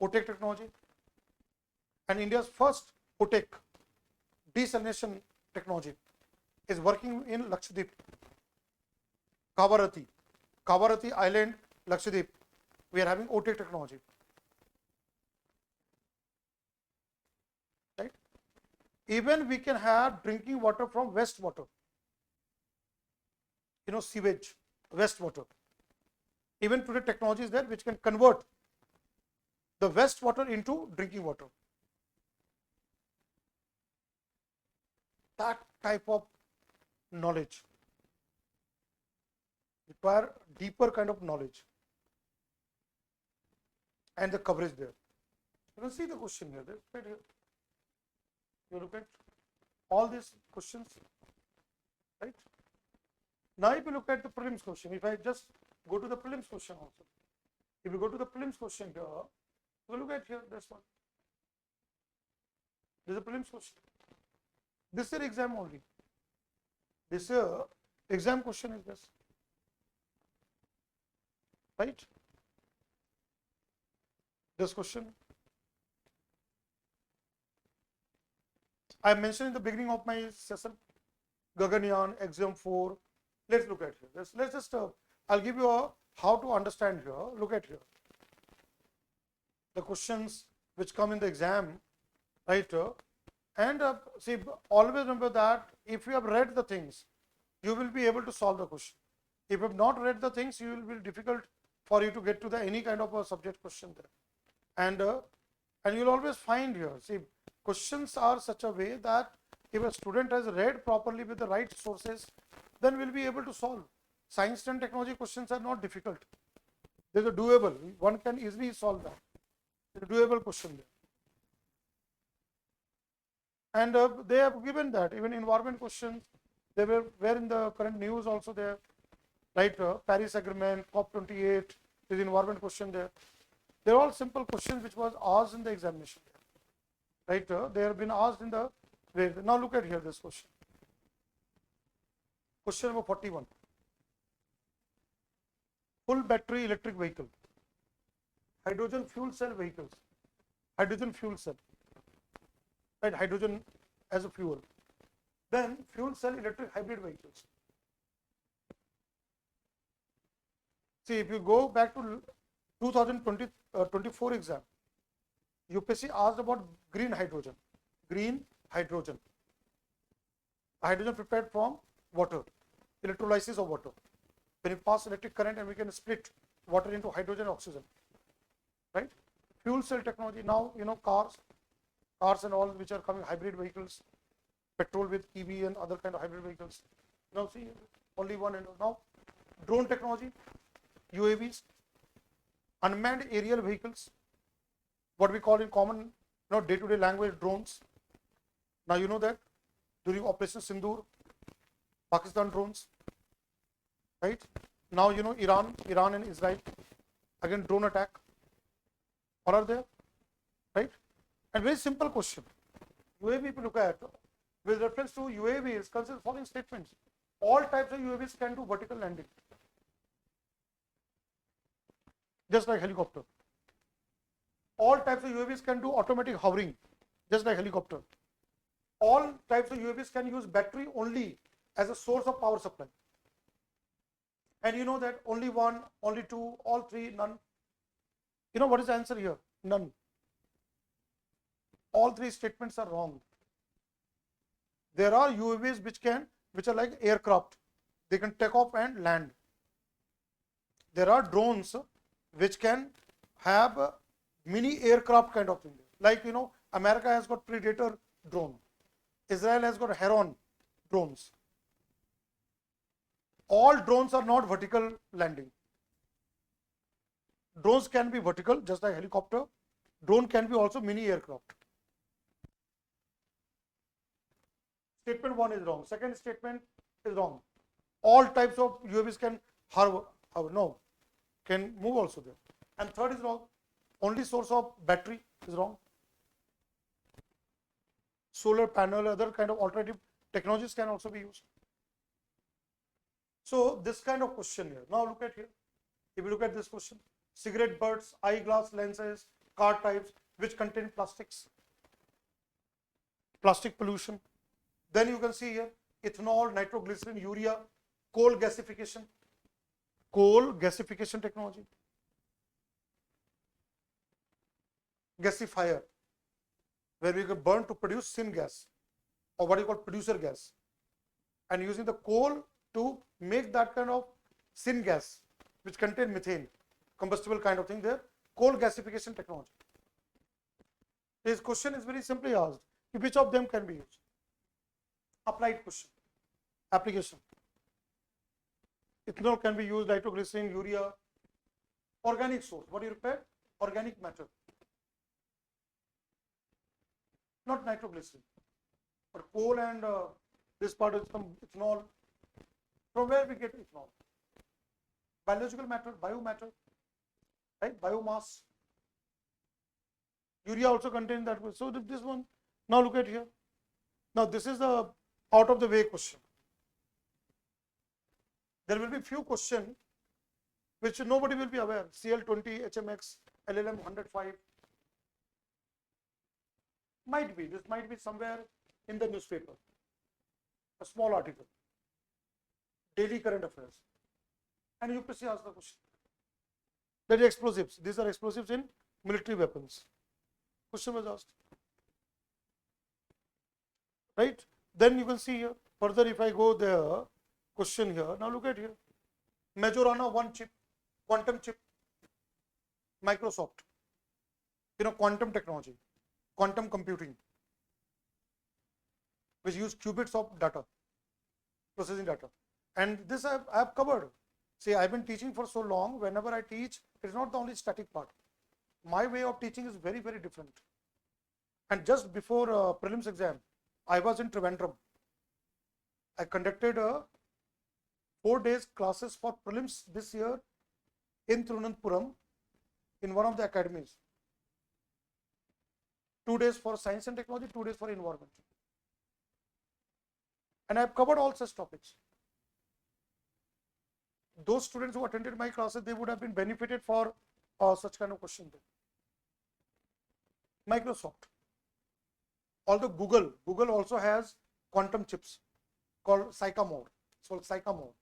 OTEC technology. And India's first OTEC desalination technology is working in Lakshadweep, Kavarati Island, Lakshadweep. We are having OTEC technology. Right? Even we can have drinking water from wastewater. Sewage, wastewater. Even today technology is there which can convert the wastewater into drinking water. That type of knowledge require deeper kind of knowledge and the coverage there. You can see the question here. Right here. You look at all these questions, right? Now if you look at the prelims question, if I just go to the prelims question also, if you go to the prelims question here, you look at here, this one. This is a prelims question. This is exam only. This exam question is this. Right? This question. I mentioned in the beginning of my session, Gaganyaan, Exam 4. Let's look at here. Let's just, I'll give you how to understand here. Look at here. The questions which come in the exam, right? And see, always remember that if you have read the things, you will be able to solve the question. If you have not read the things, you will be difficult for you to get to the any kind of a subject question there. And you'll always find here, see, questions are such a way that if a student has read properly with the right sources, then we'll be able to solve. Science and technology questions are not difficult. There's a doable. One can easily solve that. It's a doable question there. And they have given that. Even environment questions, they were in the current news also there. Right? Paris Agreement, COP28, is environment question there. They're all simple questions which was asked in the examination. Right? They have been asked in the way. Now look at here this question. Question number 41. Full battery electric vehicle. Hydrogen fuel cell vehicles. Hydrogen fuel cell. Right? Hydrogen as a fuel. Then fuel cell electric hybrid vehicles. See, if you go back to 2024 exam, UPSC asked about green hydrogen. Green hydrogen. Hydrogen prepared from water, electrolysis of water. When you pass electric current and we can split water into hydrogen and oxygen. Right? Fuel cell technology. Now, cars and all which are coming, hybrid vehicles, petrol with EV and other kind of hybrid vehicles. Now see, only one. And now drone technology, UAVs, unmanned aerial vehicles, what we call in common day-to-day language drones. Now you know that during Operation Sindoor, Pakistan drones, right? Now Iran and Israel, again drone attack. All are there, right? And very simple question. UAV, if you look at, with reference to UAVs, consider following statements. All types of UAVs can do vertical landing, just like helicopter. All types of UAVs can do automatic hovering, just like helicopter. All types of UAVs can use battery only as a source of power supply. And you know that only one, only two, all three, none. You know what is the answer here? None. All three statements are wrong. There are UAVs which are like aircraft. They can take off and land. There are drones which can have a mini aircraft kind of thing. Like, America has got Predator drone. Israel has got Heron drones. All drones are not vertical landing. Drones can be vertical, just like helicopter. Drone can be also mini aircraft. Statement 1 is wrong. Second statement is wrong. All types of UAVs can hover. No, can move also there. And third is wrong. Only source of battery is wrong. Solar panel, other kind of alternative technologies can also be used. So this kind of question here. Now look at here. If you look at this question, cigarette butts, eyeglass lenses, car types which contain plastics, plastic pollution. Then you can see here ethanol, nitroglycerin, urea, coal gasification technology, gasifier, where we can burn to produce syngas, or what you call producer gas, and using the coal to make that kind of syngas which contain methane, combustible kind of thing there, coal gasification technology. This question is very simply asked, which of them can be used? Applied question, application. Ethanol can be used, nitroglycerin, urea. Organic source, what do you require? Organic matter. Not nitroglycerin, but coal and this part is some ethanol. From where we get ethanol? Biological matter, biomatter, right? Biomass. Urea also contains that. So this one, now look at here. Now this is the out of the way question. There will be few questions which nobody will be aware. CL20, HMX, LLM 105. Might be, this might be somewhere in the newspaper, a small article, daily current affairs, and UPSC asks the question. That is explosives. These are explosives in military weapons. Question was asked. Right? Then you can see here. Further, if I go there, question here. Now look at here. Majorana one chip, quantum chip, Microsoft. Quantum technology, quantum computing, which use qubits of data, processing data. And this I have covered. See, I've been teaching for so long. Whenever I teach, it's not the only static part. My way of teaching is very, very different. And just before prelims exam, I was in Trivandrum. I conducted 4 days classes for prelims this year in Thiruvananthapuram in one of the academies. 2 days for science and technology, 2 days for environment. And I have covered all such topics. Those students who attended my classes, they would have been benefited for such kind of question. Microsoft. Although Google also has quantum chips called Sycamore. It's called Sycamore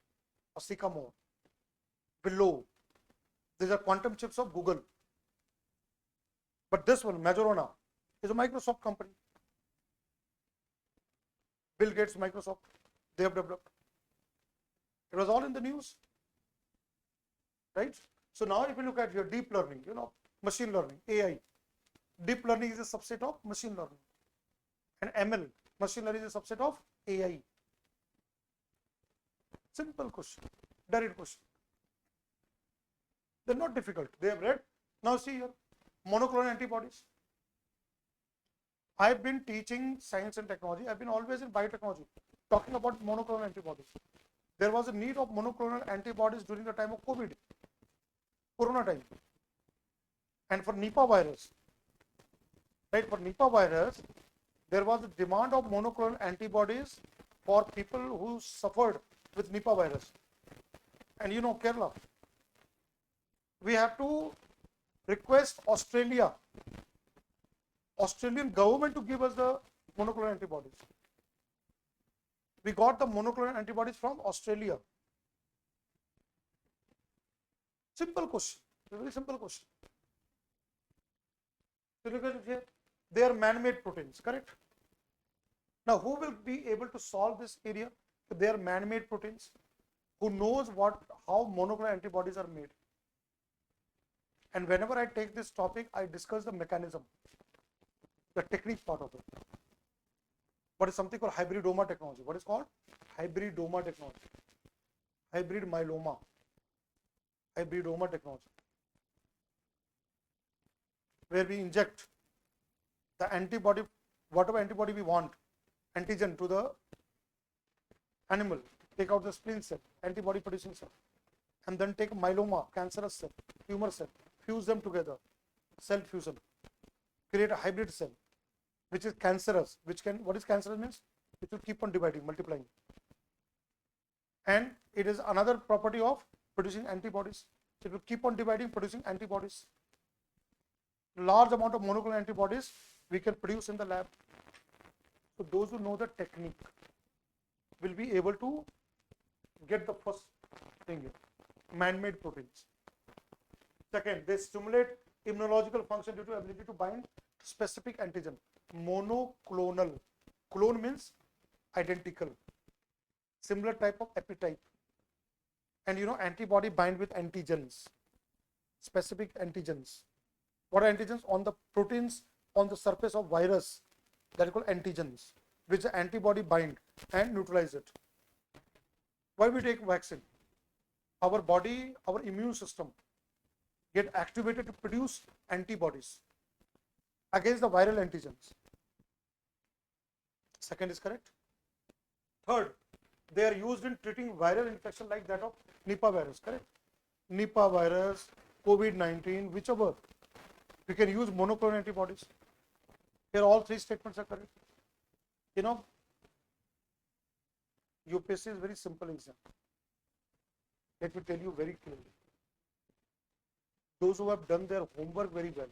or Sycamore. Below. These are quantum chips of Google. But this one, Majorana, is a Microsoft company. Bill Gates, Microsoft, they have developed. It was all in the news. Right? So now if you look at your deep learning, machine learning, AI. Deep learning is a subset of machine learning. And ML, machine learning is a subset of AI. Simple question, direct question. They're not difficult. They have read. Now see here, monoclonal antibodies. I've been teaching science and technology. I've been always in biotechnology, talking about monoclonal antibodies. There was a need of monoclonal antibodies during the time of COVID, Corona time. And for Nipah virus, right, for Nipah virus, there was a demand of monoclonal antibodies for people who suffered with Nipah virus. And Kerala, we have to request Australian government to give us the monoclonal antibodies. We got the monoclonal antibodies from Australia. Simple question, very simple question. So look at it here. They are man-made proteins, correct? Now, who will be able to solve this area? If they are man-made proteins, who knows how monoclonal antibodies are made? And whenever I take this topic, I discuss the mechanism, the technique part of it. What is something called hybridoma technology? What is called hybridoma technology? Hybrid myeloma. Hybridoma technology, where we inject the antibody, whatever antibody we want, antigen to the animal, take out the spleen cell, antibody producing cell, and then take myeloma, cancerous cell, tumor cell, fuse them together, cell fusion, create a hybrid cell, which is cancerous, what is cancerous means? It will keep on dividing, multiplying. And it is another property of producing antibodies. It will keep on dividing, producing antibodies. Large amount of monoclonal antibodies we can produce in the lab. So those who know the technique will be able to get the first thing here, man-made proteins. Second, they stimulate immunological function due to ability to bind to specific antigen. Monoclonal. Clone means identical. Similar type of epitope. And antibody bind with antigens, specific antigens. What are antigens? On the proteins on the surface of virus, that is called antigens, which the antibody bind and neutralize it. Why we take vaccine? Our body, our immune system get activated to produce antibodies against the viral antigens. Second is correct. Third, they are used in treating viral infection like that of Nipah virus, correct? Nipah virus, COVID-19, whichever. We can use monoclonal antibodies. Here all three statements are correct. UPSC is very simple exam. Let me tell you very clearly. Those who have done their homework very well,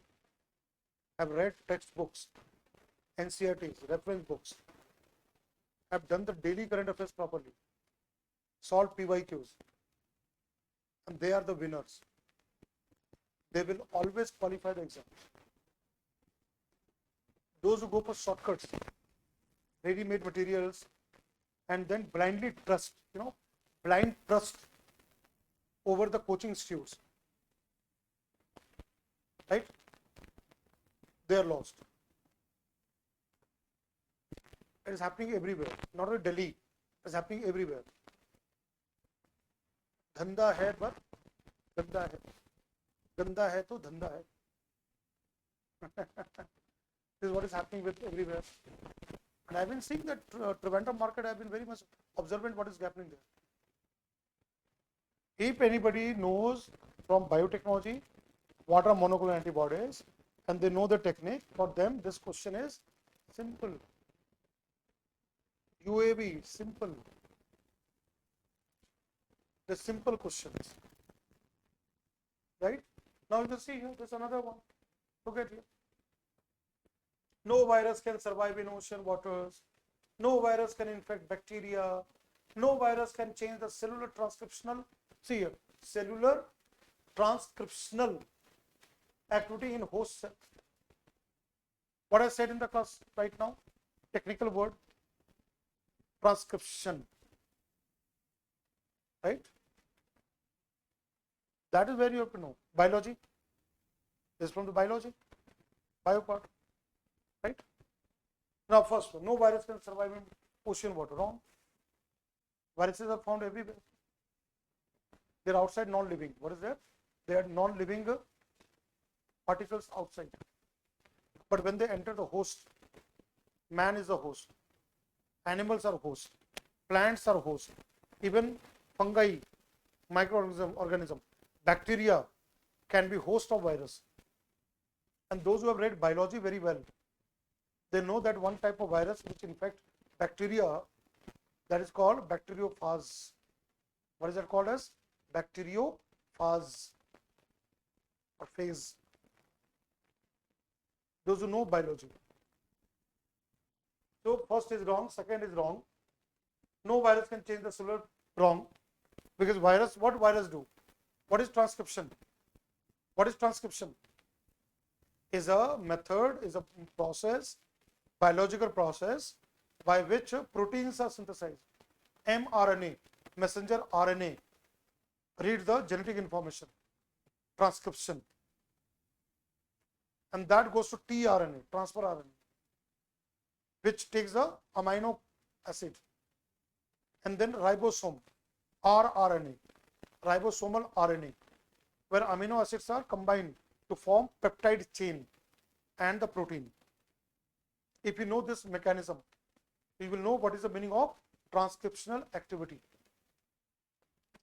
have read textbooks, NCRTs, reference books, have done the daily current affairs properly, solved PYQs, and they are the winners. They will always qualify the exam. Those who go for shortcuts, ready-made materials, and then blindly trust, blind trust over the coaching institutes, right? They are lost. It is happening everywhere, not only Delhi, it is happening everywhere. धंधा है पर गंदा है, गंदा है तो धंधा है. This is what is happening with everywhere. And I've been seeing that Trivandrum market, I've been very much observant what is happening there. If anybody knows from biotechnology what are monoclonal antibodies and they know the technique, for them this question is simple. UAV, simple. The simple questions. Right? Now you can see here, there's another one. Look at here. No virus can survive in ocean waters. No virus can infect bacteria. No virus can change the cellular transcriptional, see here, cellular transcriptional activity in host cell. What I said in the class right now, technical word, transcription, right? That is where you have to know. Biology, this is from the biology, bio part, right? Now first one, no virus can survive in ocean water, wrong. Viruses are found everywhere. They are outside non-living. What is that? They are non-living particles outside. But when they enter the host, man is the host, animals are host, plants are host, even fungi, microorganism, bacteria can be host of virus. And those who have read biology very well, they know that one type of virus which infects bacteria, that is called bacteriophage. What is that called as? Bacteriophage or phase. Those who know biology. So first is wrong, second is wrong. No virus can change the cellular, wrong. Because virus, what virus do? What is transcription? What is transcription? Is a method, is a process, biological process by which proteins are synthesized. mRNA, messenger RNA, read the genetic information, transcription. And that goes to tRNA, transfer RNA, which takes the amino acid. And then ribosome, rRNA, ribosomal RNA, where amino acids are combined to form peptide chain and the protein. If you know this mechanism, you will know what is the meaning of transcriptional activity.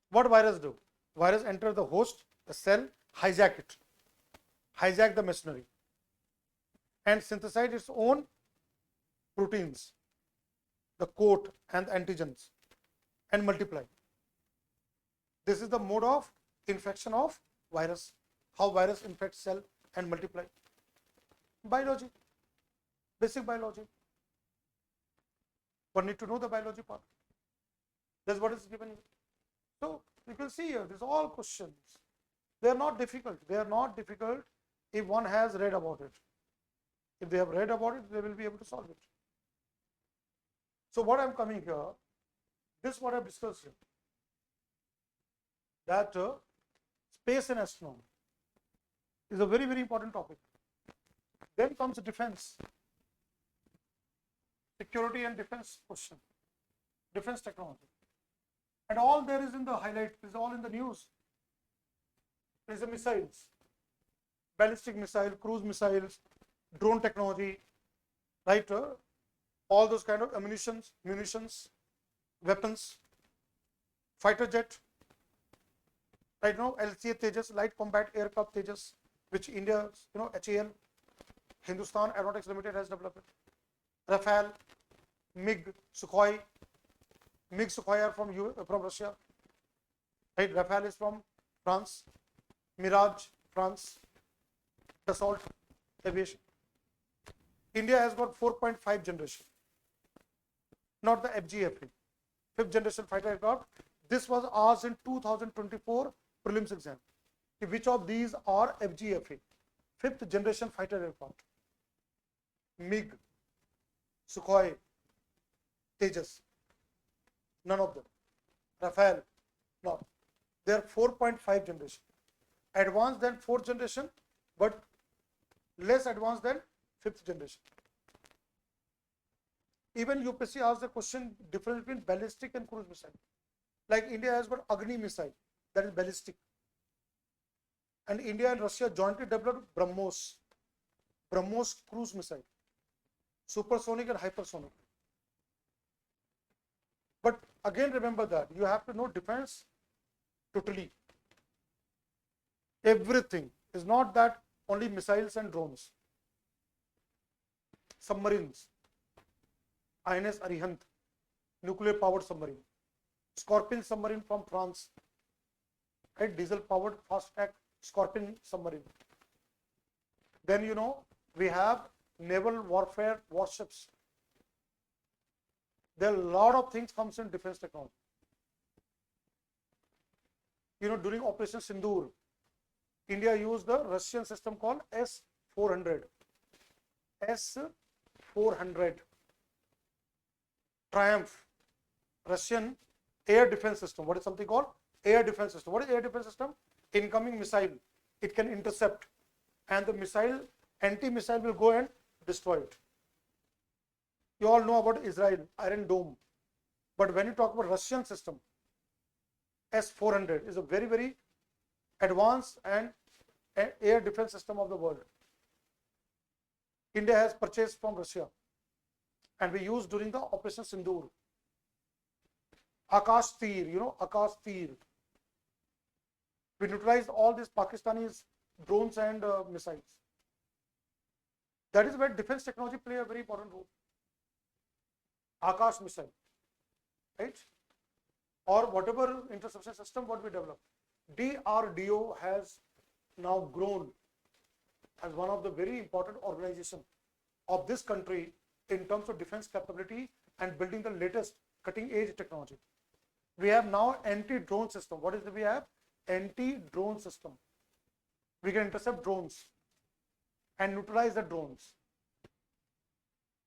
What virus do? Virus enter the host, the cell, hijack it, hijack the machinery, and synthesize its own proteins, the coat and the antigens, and multiply. This is the mode of infection of virus, how virus infects cell and multiply. Biology, basic biology. One need to know the biology part. That's what is given here. So you can see here, these are all questions. They are not difficult. They are not difficult if one has read about it. If they have read about it, they will be able to solve it. So what I am coming here, this is what I have discussed here. That space and astronomy is a very, very important topic. Then comes defense, security and defense question, defense technology. And all there is in the highlight is all in the news. There is the missiles, ballistic missile, cruise missiles, drone technology, right? All those kind of munitions, weapons, fighter jet. Right now, LCA Tejas, Light Combat Aircraft Tejas, which India, HAL, Hindustan Aeronautics Limited has developed. Rafale, MiG, Sukhoi. MiG, Sukhoi are from Russia. Right? Rafale is from France. Mirage, France. Dassault Aviation. India has got 4.5 generation. not the FGFA, fifth generation fighter aircraft. This was asked in 2024 prelims exam. Which of these are FGFA, fifth generation fighter aircraft? MiG, Sukhoi, Tejas, none of them. Rafale, no. They are 4.5 generation. Advanced than fourth generation, but less advanced than fifth generation. Even UPSC asked the question difference between ballistic and cruise missile. Like India has got Agni missile, that is ballistic. And India and Russia jointly developed BrahMos cruise missile, supersonic and hypersonic. But again, remember that you have to know defense totally. Everything is not that only missiles and drones. Submarines, INS Arihant, nuclear powered submarine, Scorpion submarine from France, right? Diesel powered fast track Scorpion submarine. Then we have naval warfare warships. There are a lot of things comes in defense technology. During Operation Sindoor, India used the Russian system called S-400. S-400. Triumph, Russian air defense system. What is something called air defense system? What is air defense system? Incoming missile, it can intercept, and the missile, anti-missile will go and destroy it. You all know about Israel, Iron Dome. But when you talk about Russian system, S-400 is a very, very advanced and air defense system of the world. India has purchased from Russia, and we used during the Operation Sindoor. Akash Tir, Akash Tir. We neutralized all these Pakistani drones and missiles. That is where defense technology play a very important role. Akash missile, right? Or whatever interception system what we develop. DRDO has now grown as one of the very important organizations of this country in terms of defense capability and building the latest cutting edge technology. We have now anti-drone system. What is it we have? Anti-drone system. We can intercept drones and neutralize the drones.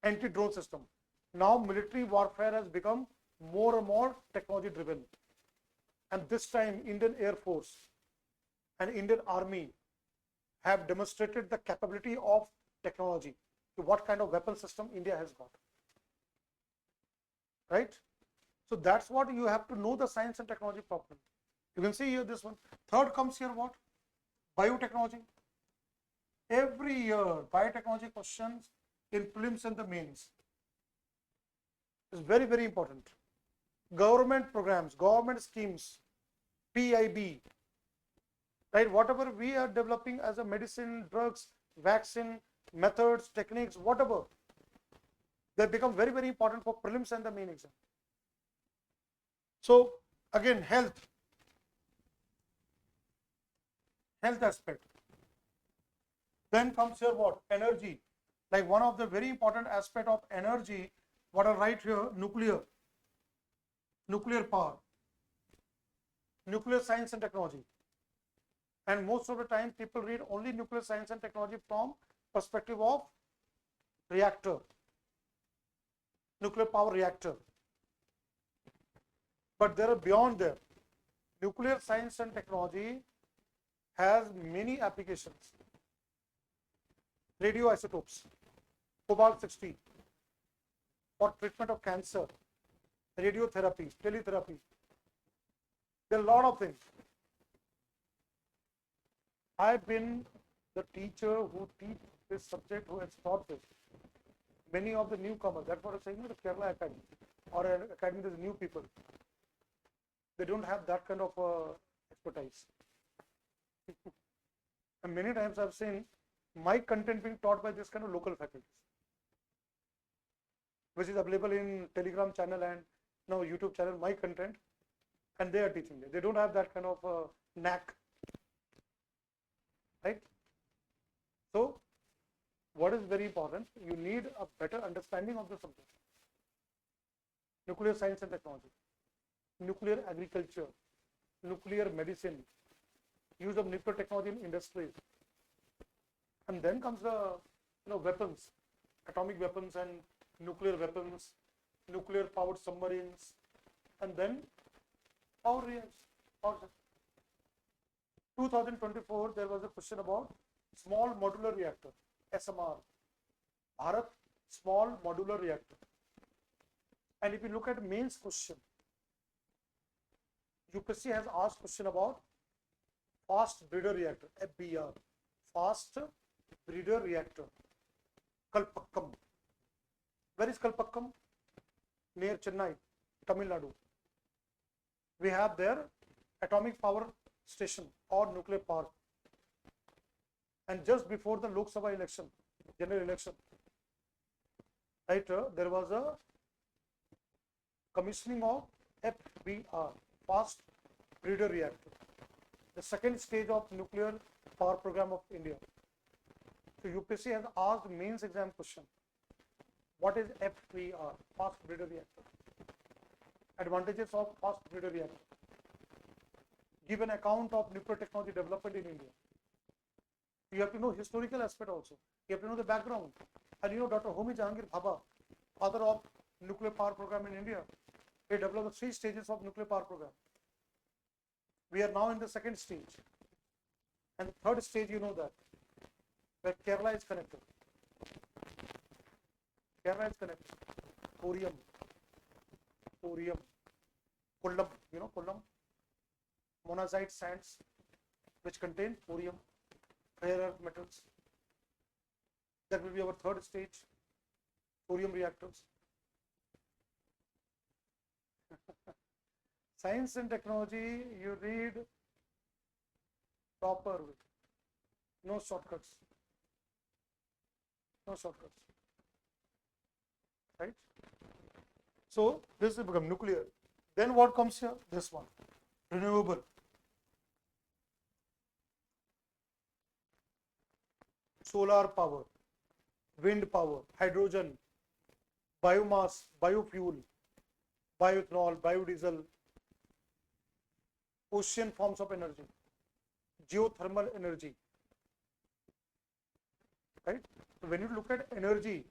Anti-drone system. Now military warfare has become more and more technology driven. And this time Indian Air Force and Indian Army have demonstrated the capability of technology to what kind of weapon system India has got. Right? So that's what you have to know the science and technology properly. You can see here this one. Third comes here what? Biotechnology. Every year biotechnology questions in prelims and the mains is very, very important. Government programs, government schemes, PIB, right? Whatever we are developing as a medicine, drugs, vaccine, methods, techniques, whatever, they become very, very important for prelims and the main exam. So again, health aspect. Then comes here what? Energy. Like one of the very important aspect of energy, what I write here, nuclear power, nuclear science and technology. And most of the time people read only nuclear science and technology from perspective of reactor, nuclear power reactor. But there are beyond there. Nuclear science and technology has many applications. Radioisotopes, cobalt-60 for treatment of cancer, radiotherapy, teletherapy. There are a lot of things. I've been the teacher who teach this subject, who has taught this. Many of the newcomers, that's what I'm saying, the Kerala Academy or an academy, there's new people. They don't have that kind of expertise. And many times I've seen my content being taught by this kind of local faculties, which is available in Telegram channel and now YouTube channel, my content, and they are teaching it. They don't have that kind of knack, right? So what is very important, you need a better understanding of the subject. nuclear science and technology, nuclear agriculture, nuclear medicine, use of nuclear technology in industries. And then comes the weapons, atomic weapons and nuclear weapons, nuclear powered submarines, and then power reactors. 2024 there was a question about small modular reactor, SMR, Bharat small modular reactor. And if you look at mains question, UPSC has asked question about fast breeder reactor, FBR, fast breeder reactor, Kalpakkam. Where is Kalpakkam? Near Chennai, Tamil Nadu. We have there atomic power station or nuclear power. And just before the Lok Sabha election, general election, right, there was a commissioning of FBR, fast breeder reactor, the second stage of nuclear power program of India. So UPSC has asked mains exam question, what is FBR, fast breeder reactor? Advantages of fast breeder reactor. Give an account of nuclear technology development in India. You have to know historical aspect also. You have to know the background. And Dr. Homi Jahangir Bhabha, father of nuclear power program in India, he developed the 3 stages of nuclear power program. We are now in the second stage. And the third stage, that, where Kerala is connected. Kerala is connected. Thorium. Kollam, Kollam. Monazite sands, which contain thorium, rare earth metals. That will be our third stage, thorium reactors. Science and technology, you read proper way. No shortcuts. No shortcuts. Right? So this will become nuclear. Then what comes here? This one. Renewable. Solar power, wind power, hydrogen, biomass, biofuel, bioethanol, biodiesel, ocean forms of energy, geothermal energy. Right? So when you look at energy,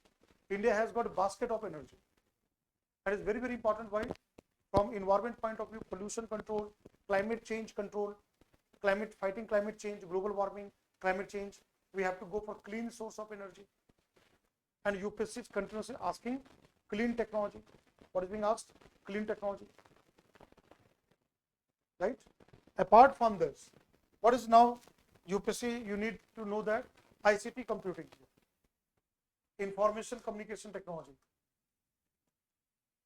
India has got a basket of energy. That is very, very important. Why? From environment point of view, pollution control, climate change control, fighting climate change, global warming, climate change. We have to go for clean source of energy. And UPSC is continuously asking clean technology. What is being asked? Clean technology. Right? Apart from this, what is now UPSC? You need to know that ICT computing, information communication technology,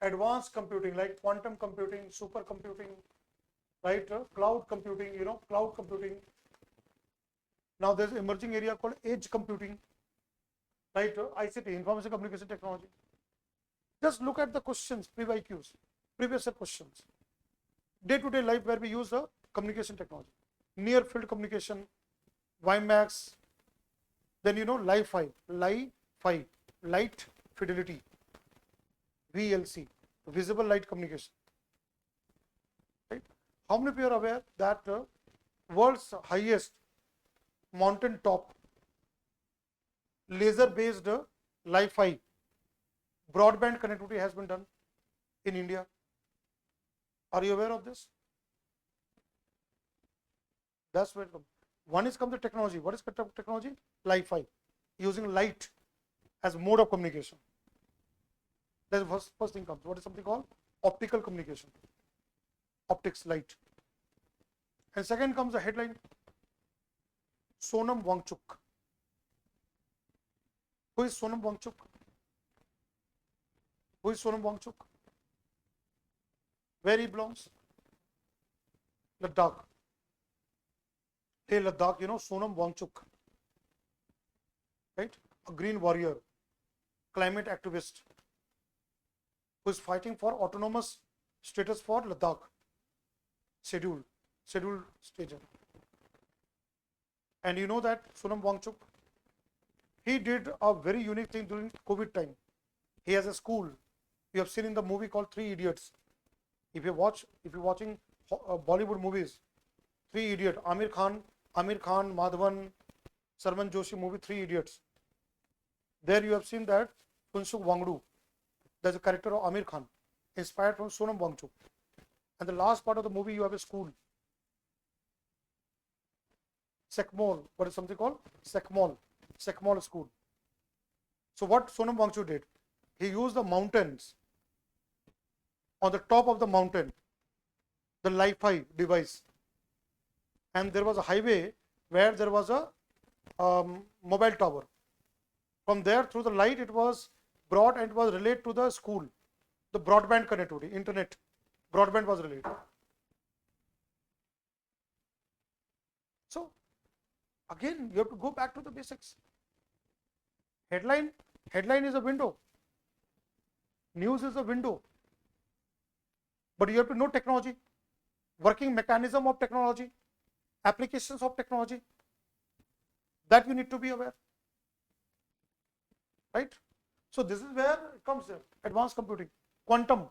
advanced computing like quantum computing, supercomputing, right? Cloud computing, cloud computing. Now there's an emerging area called edge computing, right? ICT, information communication technology. Just look at the questions, PYQs, previous year questions. Day-to-day life where we use the communication technology. Near field communication, WiMAX, then Li-Fi, light fidelity, VLC, visible light communication. Right? How many of you are aware that world's highest mountain top laser based Li-Fi broadband connectivity has been done in India? Are you aware of this? That's where it comes. One is come the technology. What is technology? Li-Fi, using light as mode of communication. That's the first thing comes. What is something called optical communication? Optics, light. And second comes the headline, Sonam Wangchuk. Who is Sonam Wangchuk? Who is Sonam Wangchuk? Where he belongs? Ladakh. Hey Ladakh, Sonam Wangchuk. Right? A green warrior, climate activist, who is fighting for autonomous status for Ladakh. Scheduled station. And you know that Sonam Wangchuk, he did a very unique thing during COVID time. He has a school, You have seen in the movie called Three Idiots. If you're watching Bollywood movies, Three Idiots, Amir Khan, Madhavan, Sarman Joshi movie Three Idiots. There you have seen that Kunsuk Wangdu. There's a character of Amir Khan, inspired from Sonam Wangchuk. And the last part of the movie, you have a school. Sekmol, what is something called? Sekmol school. So what Sonam Wangchuk did, he used the mountains. On the top of the mountain, the Li-Fi device. And there was a highway where there was a mobile tower. From there, through the light, it was brought and it was relayed to the school. The broadband connectivity, internet, broadband was relayed. So, again, you have to go back to the basics. Headline is a window. News is a window. But you have to know technology, working mechanism of technology, applications of technology. That you need to be aware. Right? So this is where it comes there. Advanced computing, quantum.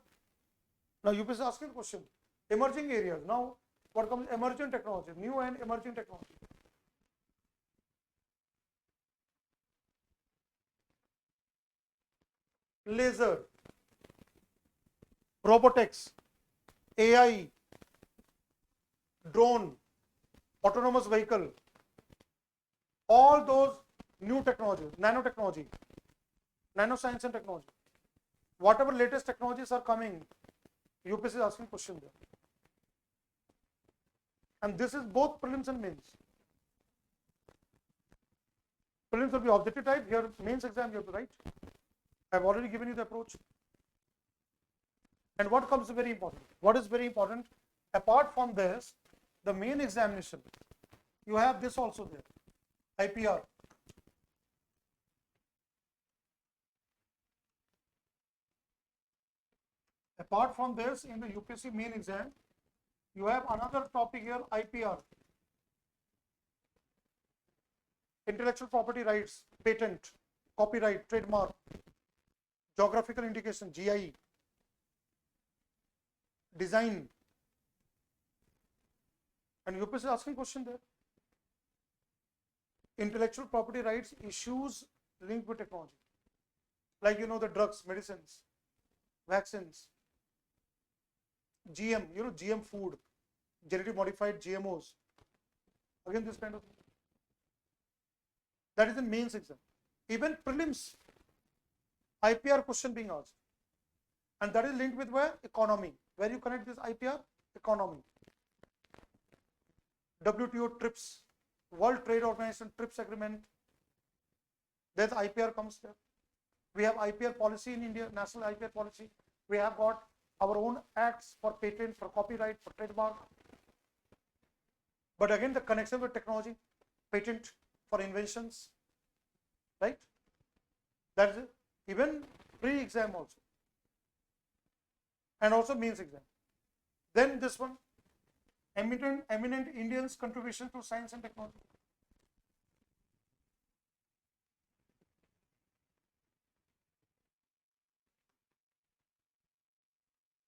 Now UPSC is asking the question. Emerging areas. Now what comes? Emerging technology, new and emerging technology. Laser, robotics, AI, drone, autonomous vehicle, all those new technologies, nanotechnology, nanoscience and technology. Whatever latest technologies are coming, UPSC is asking question there. And this is both prelims and mains. Prelims will be objective type, here mains exam you have to write. I have already given you the approach. And what comes very important? What is very important? Apart from this, the main examination, you have this also there, IPR. Apart from this, in the UPSC main exam, you have another topic here, IPR. Intellectual property rights, patent, copyright, trademark, geographical indication, GI, design. And UPSC is asking question there. Intellectual property rights issues linked with technology. Like the drugs, medicines, vaccines, GM, GM food, genetically modified GMOs. Again, this kind of thing. That is the mains exam. Even prelims, IPR question being asked. And that is linked with where? Economy. Where you connect this IPR? Economy. WTO TRIPS, World Trade Organization TRIPS agreement. Then IPR comes there. We have IPR policy in India, national IPR policy. We have got our own acts for patent, for copyright, for trademark. But again, the connection with technology, patent for inventions, right? That is it. Even pre-exam also. And also means exam. Then this one, eminent Indians' contribution to science and technology.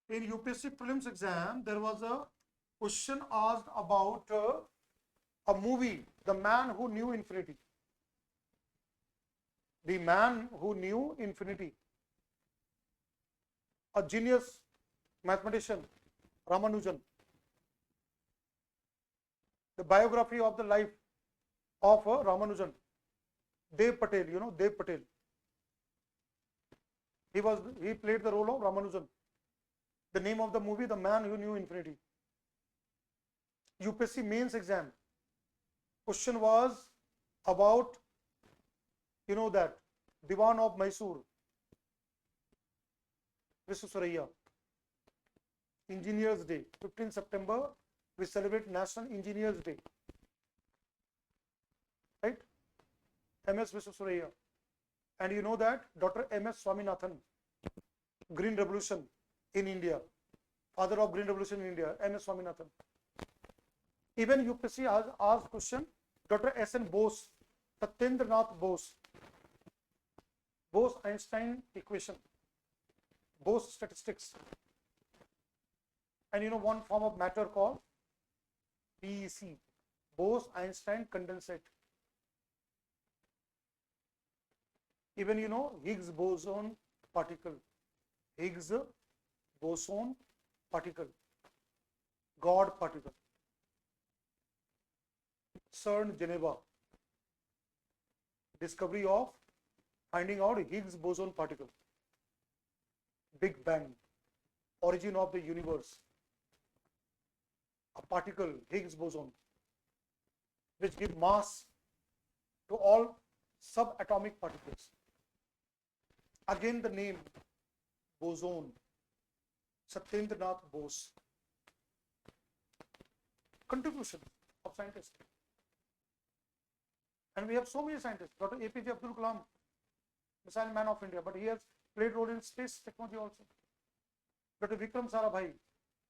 In UPSC prelims exam, there was a question asked about a movie, The Man Who Knew Infinity. The Man Who Knew Infinity. A genius mathematician, Ramanujan. The biography of the life of Ramanujan. Dev Patel, Dev Patel. He played the role of Ramanujan. The name of the movie, The Man Who Knew Infinity. UPSC mains exam. Question was about, that Diwan of Mysore, Visvesvaraya. Engineers Day, 15 September, we celebrate National Engineers Day. Right? MS Visvesvaraya. And you know that Dr. MS Swaminathan, Green Revolution in India, father of Green Revolution in India, MS Swaminathan. Even UPSC has asked question, Dr. S.N. Bose, Satyendranath Bose, Bose-Einstein equation. Bose statistics. And you know one form of matter called BEC, Bose-Einstein condensate. Even you know Higgs boson particle, Higgs boson particle, God particle. CERN Geneva, discovery of finding out Higgs boson particle. Big Bang, origin of the universe. A particle, Higgs boson, which give mass to all subatomic particles. Again the name boson, Satyendranath Bose. Contribution of scientists. And we have so many scientists. Dr. APJ Abdul Kalam, missile man of India, but he has played role in space technology also. Dr. Vikram Sarabhai,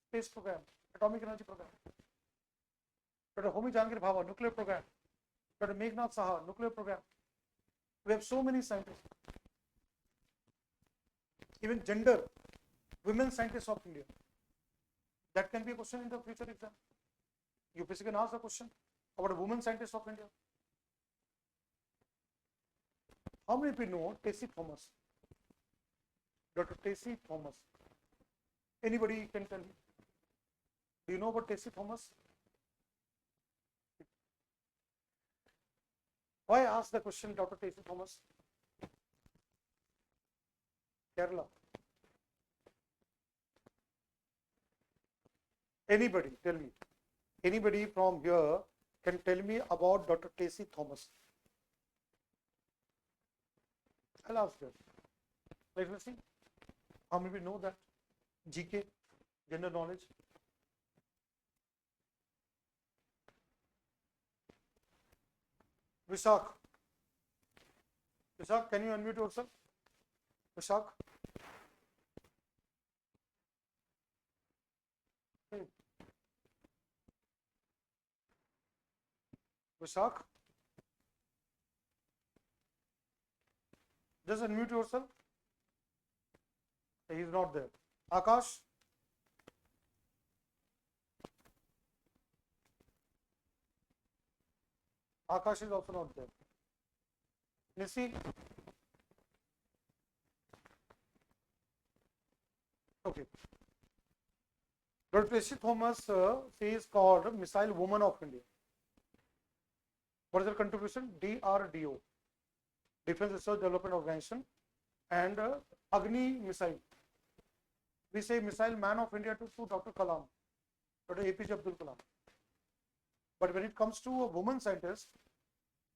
space program, atomic energy program. Dr. Homi Jahangir Bhabha, nuclear program. Dr. Meghnath Saha, nuclear program. We have so many scientists. Even gender, women scientists of India. That can be a question in the future exam. UPSC can ask the question about a woman scientist of India. How many people know Tessie Thomas? Dr. Tessie Thomas. Anybody can tell me? Do you know about Tessie Thomas? Why ask the question Dr. Tessie Thomas? Kerala. Anybody tell me? Anybody from here can tell me about Dr. Tessie Thomas? I'll ask them. Let's see. How many know that? GK, general knowledge. Vishak. Vishak, can you unmute yourself? Vishak. Vishak. Just unmute yourself. He is not there. Akash. Akash is also not there. Nisi. Okay. Dr. Tessie Thomas, she is called Missile Woman of India. What is her contribution? DRDO, Defense Research Development Organization, and Agni Missile. We say Missile Man of India to Dr. Kalam, Dr. APJ Abdul Kalam. But when it comes to a woman scientist,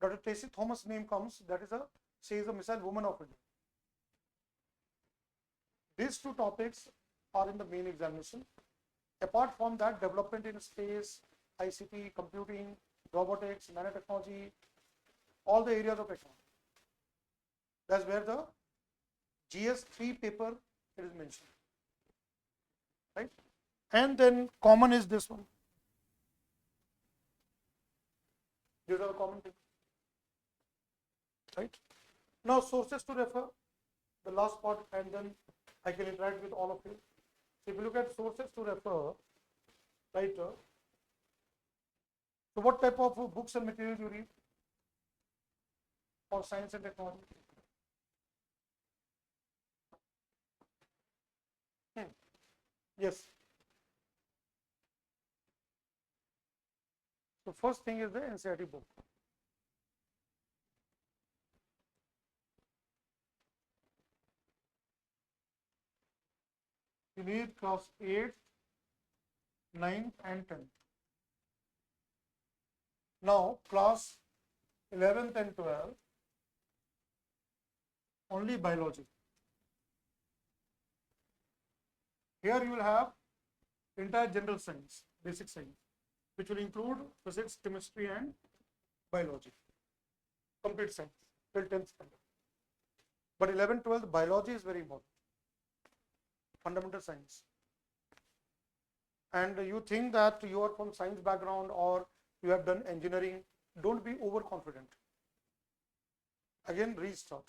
Dr. Tessie Thomas' name comes, that is she is a Missile Woman of India. These two topics are in the main examination. Apart from that, development in space, ICT, computing, robotics, nanotechnology, all the areas of technology. That's where the GS3 paper is mentioned. Right? And then common is this one. These are the common things. Right? Now sources to refer, the last part, and then I can interact with all of you. If you look at sources to refer, right? So what type of books and materials you read for science and technology? Yes. So first thing is the NCERT book. You need class 8, 9 and 10. Now class 11th and 12th, only biology. Here you will have entire general science, basic science, which will include physics, chemistry and biology. Complete science till 10th standard. But 11th, 12th, biology is very important. Fundamental science. And you think that you are from science background or you have done engineering, don't be overconfident. Again, restart.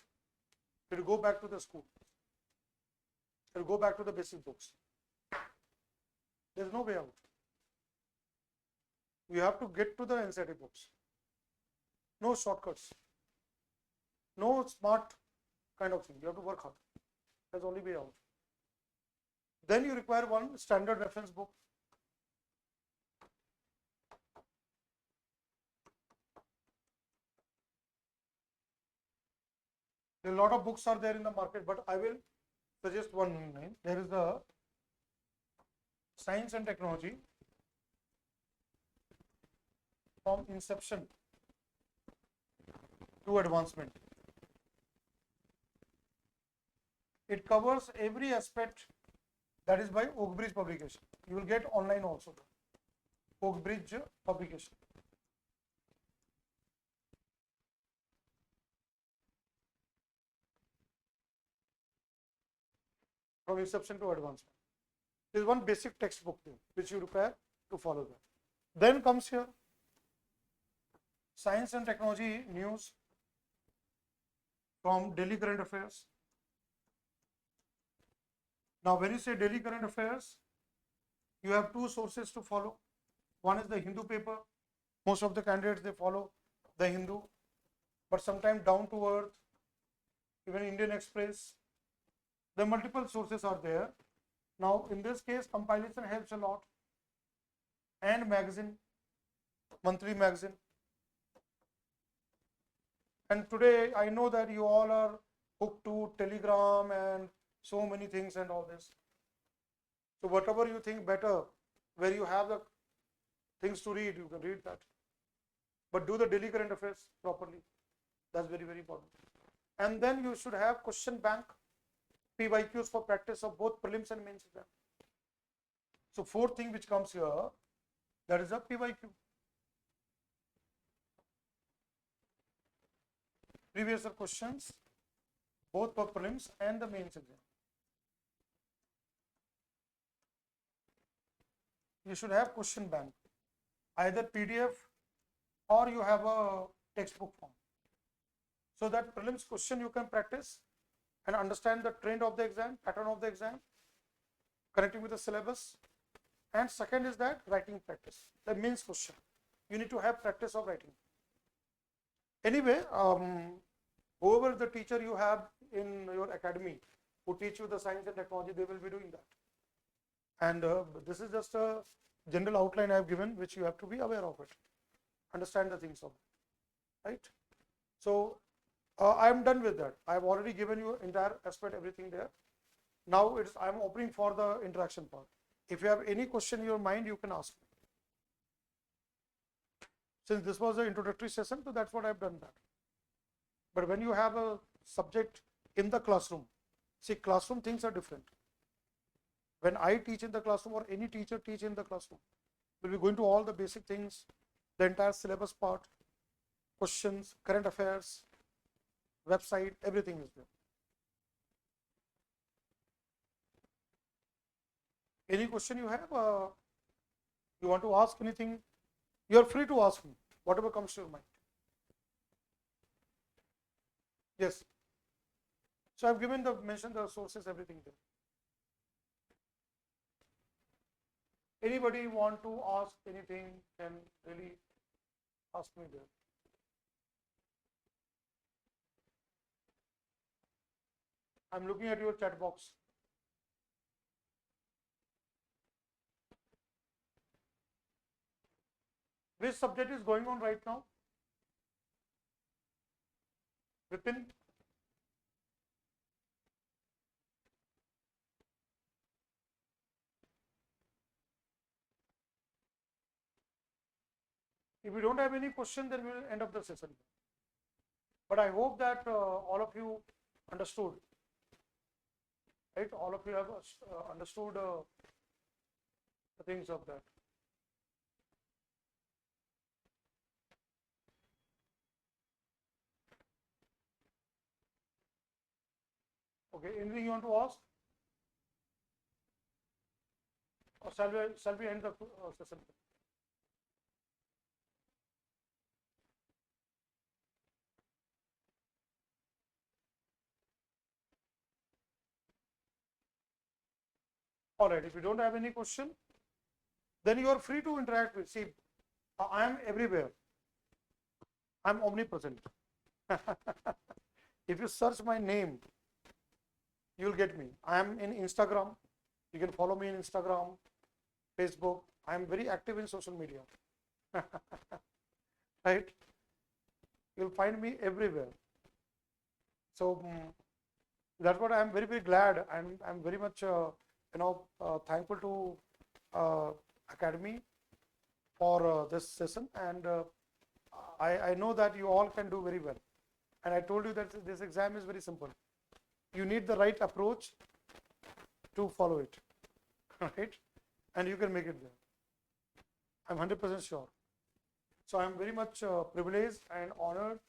You go back to the school. You'll go back to the basic books. There's no way out. You have to get to the NCERT books. No shortcuts. No smart kind of thing. You have to work hard. That's the only way out. Then you require one standard reference book. A lot of books are there in the market, but I will suggest one name. There is the Science and Technology from Inception to Advancement. It covers every aspect. That is by Oakbridge publication. You will get online also. Oakbridge publication. From Inception to Advancement. There is one basic textbook there, which you require to follow that. Then comes here Science and Technology News from Daily Current Affairs. Now, when you say Daily Current Affairs, you have two sources to follow. One is the Hindu paper. Most of the candidates, they follow the Hindu, but sometimes down to earth, even Indian Express. The multiple sources are there. Now, in this case, compilation helps a lot. And magazine, monthly magazine. And today, I know that you all are hooked to Telegram and so many things and all this. So whatever you think better, where you have the things to read, you can read that. But do the daily current affairs properly. That's very, very important. And then you should have question bank, PYQs for practice of both prelims and mains exam. So fourth thing which comes here, that is a PYQ. Previous year questions, both for prelims and the mains exam. You should have question bank, either PDF or you have a textbook form. So that prelims question you can practice and understand the trend of the exam, pattern of the exam, connecting with the syllabus. And second is that writing practice, the mains question. You need to have practice of writing. Anyway, whoever the teacher you have in your academy who teach you the science and technology, they will be doing that. And this is just a general outline I have given, which you have to be aware of it, understand the things of it, right? So I am done with that. I have already given you entire aspect, everything there. Now I am opening for the interaction part. If you have any question in your mind, you can ask me. Since this was an introductory session, so that's what I have done that. But when you have a subject in the classroom, see, classroom things are different. When I teach in the classroom or any teacher teach in the classroom, we'll be going to all the basic things, the entire syllabus part, questions, current affairs, website, everything is there. Any question you have, you want to ask anything, you are free to ask me, whatever comes to your mind. Yes. So I've mentioned the sources, everything there. Anybody want to ask anything can really ask me there. I'm looking at your chat box. Which subject is going on right now? Vipin? If we don't have any question, then we will end up the session. But I hope that all of you understood. Right? All of you have understood the things of that. Okay, anything you want to ask? Or shall we end the session? All right, if you don't have any question, then you are free to interact with. See, I am everywhere. I'm omnipresent. If you search my name, you'll get me. I am in Instagram. You can follow me in Instagram, Facebook. I am very active in social media. Right? You'll find me everywhere. So that's what I'm very, very glad. I'm very much thankful to Academy for this session, and I know that you all can do very well. And I told you that this exam is very simple. You need the right approach to follow it, right? And you can make it there. I'm 100% sure. So I'm very much privileged and honored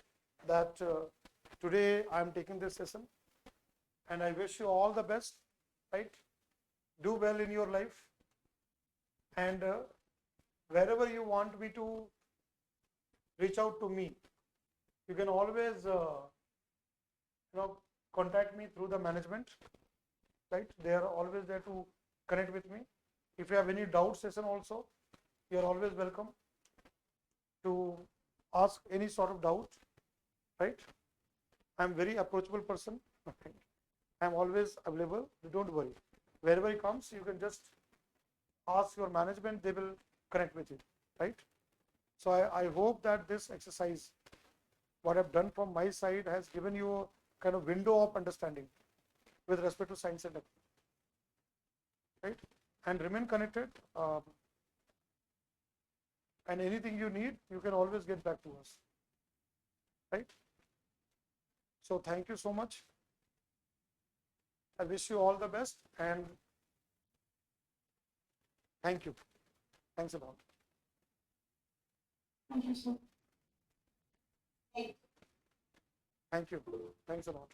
that today I'm taking this session, and I wish you all the best, right? Do well in your life, and wherever you want me to reach out to me, you can always contact me through the management, right? They are always there to connect with me. If you have any doubt session also, you are always welcome to ask any sort of doubt, right? I'm very approachable person. I'm always available. Don't worry. Wherever it comes, you can just ask your management. They will connect with you, right? So I hope that this exercise, what I've done from my side, has given you a kind of window of understanding with respect to science and technology, right? And remain connected. And anything you need, you can always get back to us, right? So thank you so much. I wish you all the best, and thank you. Thanks a lot. Thank you, sir. Thank you. Thanks a lot.